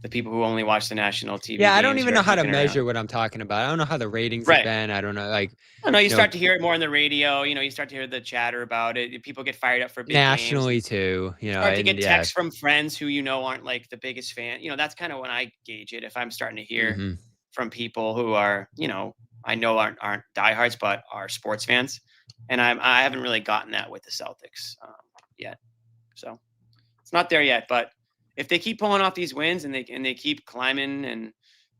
people who only watch the national TV. Yeah, I don't even know how to measure what I'm talking about. I don't know how the ratings have been. I don't know. Like, you start to hear it more on the radio. You start to hear the chatter about it. People get fired up for big nationally games. Too. Start to get texts from friends who aren't like the biggest fan. That's kind of when I gauge it. If I'm starting to hear from people who are, I know aren't diehards, but are sports fans, and I haven't really gotten that with the Celtics yet. So it's not there yet, but if they keep pulling off these wins and they keep climbing, and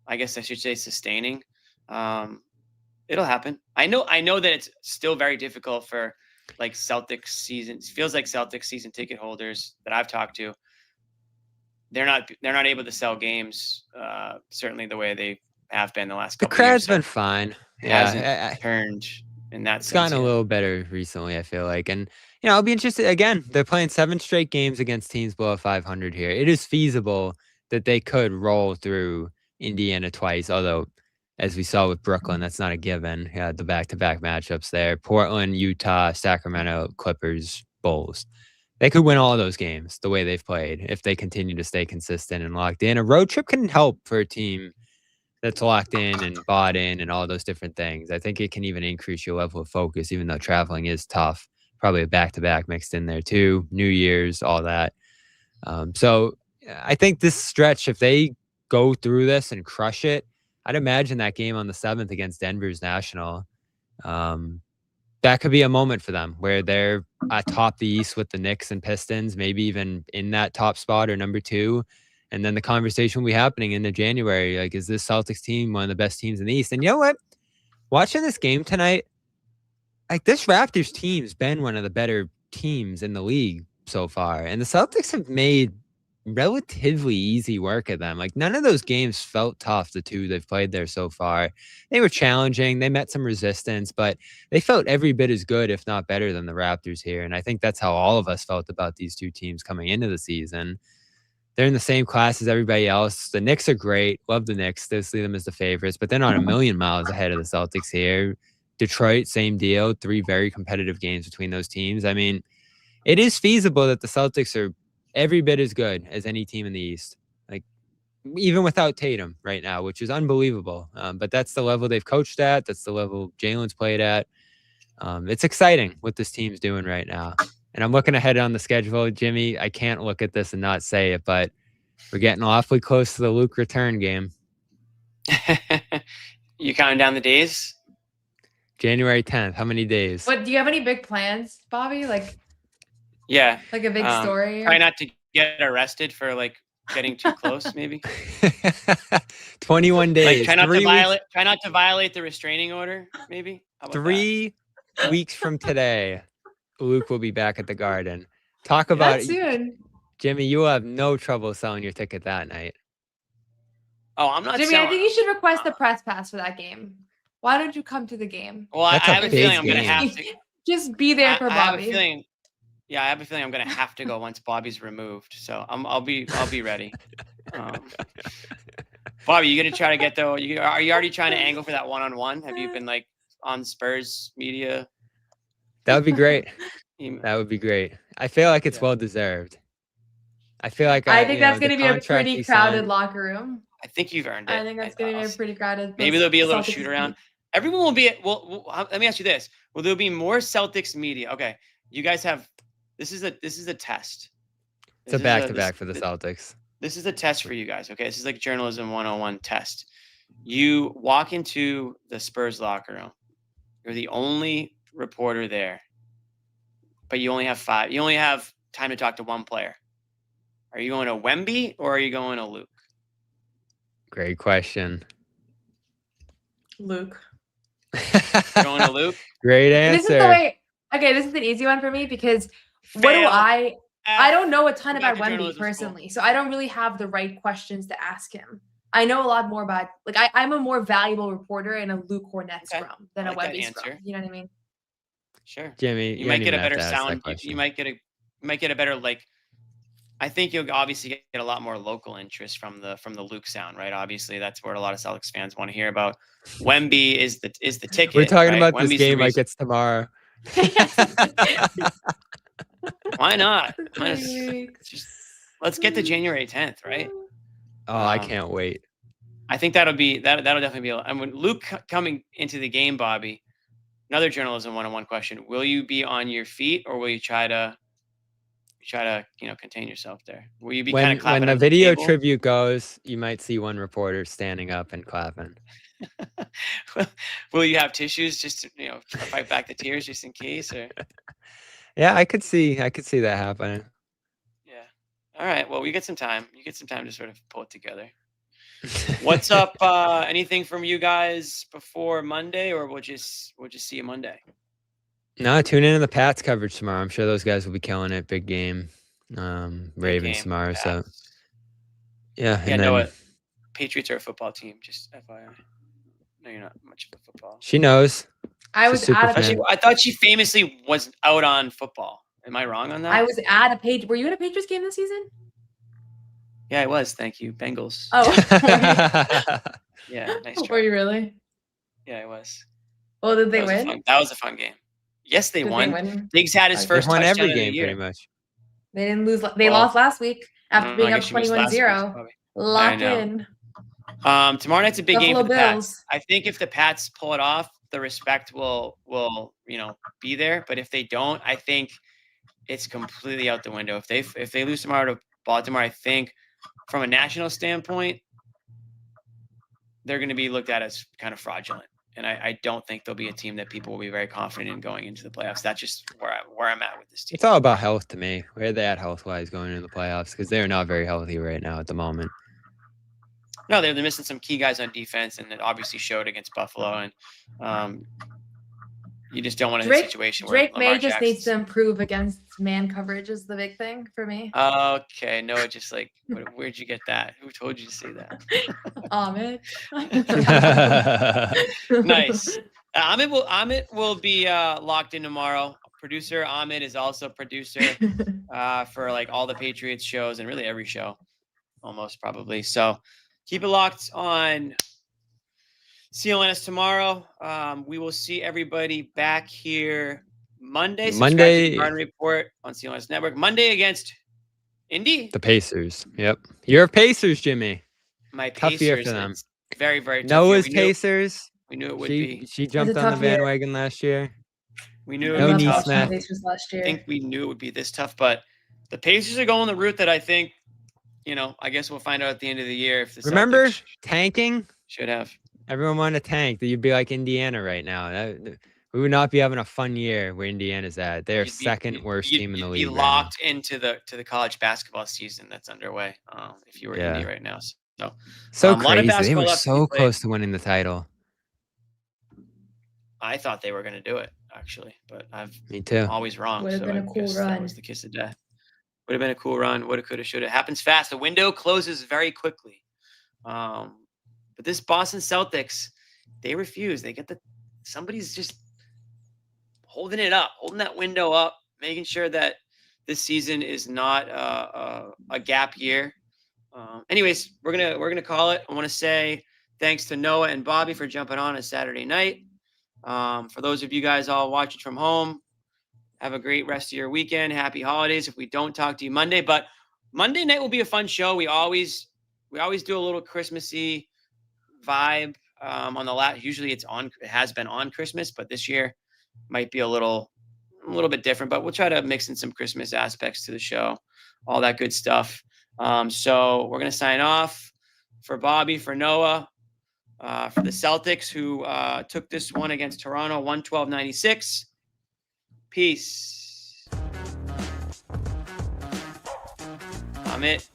I guess I should say sustaining, it'll happen. I know that it's still very difficult for like Celtics season. It feels like Celtics season ticket holders that I've talked to. They're not able to sell games certainly the way they have been the last couple The years. crowd's been fine. Yeah, Turned in that it's sense. gotten a little better recently, I feel like. And, I'll be interested. Again, they're playing 7 straight games against teams below 500 here. It is feasible that they could roll through Indiana twice, although, as we saw with Brooklyn, that's not a given. Yeah, the back-to-back matchups there. Portland, Utah, Sacramento, Clippers, Bulls. They could win all those games the way they've played if they continue to stay consistent and locked in. A road trip can help for a team that's locked in and bought in and all those different things. I think it can even increase your level of focus, even though traveling is tough. Probably a back-to-back mixed in there too. New Year's, all that. So I think this stretch, if they go through this and crush it, I'd imagine that game on the 7th against Denver's National, that could be a moment for them where they're atop the East with the Knicks and Pistons, maybe even in that top spot or number 2. And then the conversation will be happening into January. Like, is this Celtics team one of the best teams in the East? And you know what? Watching this game tonight, like, this Raptors team's been one of the better teams in the league so far. And the Celtics have made relatively easy work of them. Like, none of those games felt tough, the 2 they've played there so far. They were challenging. They met some resistance, but they felt every bit as good, if not better, than the Raptors here. And I think that's how all of us felt about these 2 teams coming into the season. They're in the same class as everybody else. The Knicks are great. Love the Knicks. Still see them as the favorites, but they're not a million miles ahead of the Celtics here. Detroit, same deal. 3 very competitive games between those teams. I mean, it is feasible that the Celtics are every bit as good as any team in the East. Like, even without Tatum right now, which is unbelievable. But that's the level they've coached at. That's the level Jalen's played at. It's exciting what this team's doing right now. And I'm looking ahead on the schedule. Jimmy, I can't look at this and not say it, but we're getting awfully close to the Luke return game. You counting down the days? January 10th. How many days? What, do you have any big plans, Bobby? Yeah. Like a big story? Try not to get arrested for like getting too close, maybe. 21 days. Like, try not to violate the restraining order, maybe. How about 3 weeks from today, Luke will be back at the Garden. Talk about it. Soon. Jimmy, you will have no trouble selling your ticket that night. Oh, I'm not Jimmy, selling. I think you should request the press pass for that game. Why don't you come to the game? Well, I have a feeling I'm going to game. have to. Just be there for I have a Bobby. feeling. Yeah, I have a feeling I'm going to have to go once Bobby's removed. So I'll be ready. Bobby, you going to try to get are you already trying to angle for that one-on-one? Have you been like on Spurs media? That would be great. That would be great. I feel like it's well deserved. I feel like I think that's going to be a pretty crowded locker room. I think you've earned it. I think that's going to be a pretty crowded. Maybe there'll be a little shoot around. Everyone will be. Well, let me ask you this: will there be more Celtics media? Okay, you guys have. This is a test. It's a back-to-back for the Celtics. This is a test for you guys. Okay, this is like journalism 101 test. You walk into the Spurs locker room. You're the only reporter there, but you only have 5. You only have time to talk to one player. Are you going to Wemby or are you going to Luke? Great question. Luke. Going to Luke? Great answer. This is the way. Okay, this is an easy one for me because what do I don't know a ton about Wemby personally, so I don't really have the right questions to ask him. I know a lot more about I'm a more valuable reporter in a Luke Hornets scrum than a Wemby scrum. You know what I mean? Sure. Jimmy, you might get a better sound. You might get a better I think you'll obviously get a lot more local interest from the Luke sound, right? Obviously, that's what a lot of Celtics fans want to hear about. Wemby is the ticket. We're talking right? about Wemby's this game like it's tomorrow. Why not? Let's get to January 10th, right? Oh, I can't wait. I think that'll definitely be. And when Luke coming into the game, Bobby, another journalism 101 question: will you be on your feet or will you try to contain yourself there? Will you be kind of clapping when the video tribute goes? You might see one reporter standing up and clapping. Will you have tissues just to fight back the tears just in case? Or yeah, I could see that happening. Yeah, All right. Well, we get some time. You get some time to sort of pull it together. What's up? Anything from you guys before Monday, or we'll just see you Monday? No, tune in to the Pats coverage tomorrow. I'm sure those guys will be killing it. Big game. Ravens game, tomorrow. Pats. So yeah. Yeah, And no, then Patriots are a football team. Just FYI. No, you're not much of a football. she knows. I She's was super at a fan. I thought she famously was out on football. Am I wrong on that? I was at a page. Were you at a Patriots game this season? Yeah, I was. Thank you, Bengals. Oh, Yeah, nice were try. you really? Yeah, I was. Well, did they That was a win? fun- That was a fun game. Yes, they Did won. they win? Diggs had his They first They won touchdown every of the game year. pretty much. They didn't lose. They Well, lost last week after being I up guess she missed last week's 21-0. probably. Lock know. in. Tomorrow night's a big game Buffalo for the Pats. Bills. I think if the Pats pull it off, the respect will be there. But if they don't, I think it's completely out the window. If they lose tomorrow to Baltimore, I think from a national standpoint, they're going to be looked at as kind of fraudulent. And I don't think they'll be a team that people will be very confident in going into the playoffs. That's just where I'm at with this team. It's all about health to me. Where are they at health-wise going into the playoffs? Because they're not very healthy right now at the moment. No, they're missing some key guys on defense, and it obviously showed against Buffalo. And you just don't want to hit a situation where Drake Lamar May just needs Jackson's- to improve against man coverage is the big thing for me. Okay, no, just like where'd you get that? Who told you to say that? Ahmed. Nice. Amit will be locked in tomorrow. Producer Amit is also producer for like all the Patriots shows and really every show, almost probably. So keep it locked on CLNS tomorrow. We will see everybody back here Monday. Subscribe to the Garden Report on CLNS Network. Monday against Indy. The Pacers. Yep. You're Pacers, Jimmy. My Tough Pacers. year for them. It's very, very tough. Noah's year. Pacers. We knew it would be. She jumped a on the tough year. bandwagon last year. We knew it No would be knee tough. snap. Last year. I think we knew it would be this tough, but the Pacers are going the route that I think, I guess we'll find out at the end of the year if the Remember Celtics tanking? should have. Everyone wanted to tank. You'd be like Indiana right now. We would not be having a fun year where Indiana's at. They're second worst team in the league. You'd be locked into the college basketball season that's underway. If you were Indy right now, so a lot of crazy. They basketball were left to be so played. close to winning the title. I thought they were going to do it actually, but Me too. always wrong. Would have so been I a cool guess that run. was the kiss of death. Would have been a cool run. Woulda, coulda, shoulda. It happens fast. The window closes very quickly. But this Boston Celtics, they refuse. Somebody's just holding it up, holding that window up, making sure that this season is not a gap year. Anyways, we're gonna call it. I want to say thanks to Noah and Bobby for jumping on a Saturday night. For those of you guys all watching from home, have a great rest of your weekend. Happy holidays. If we don't talk to you Monday, but Monday night will be a fun show. We always do a little Christmassy vibe on the last. Usually it has been on Christmas, but this year might be a little bit different. But we'll try to mix in some Christmas aspects to the show, all that good stuff. So we're gonna sign off for Bobby, for Noah, for the Celtics who took this one against Toronto, 112-96. Peace. Amit.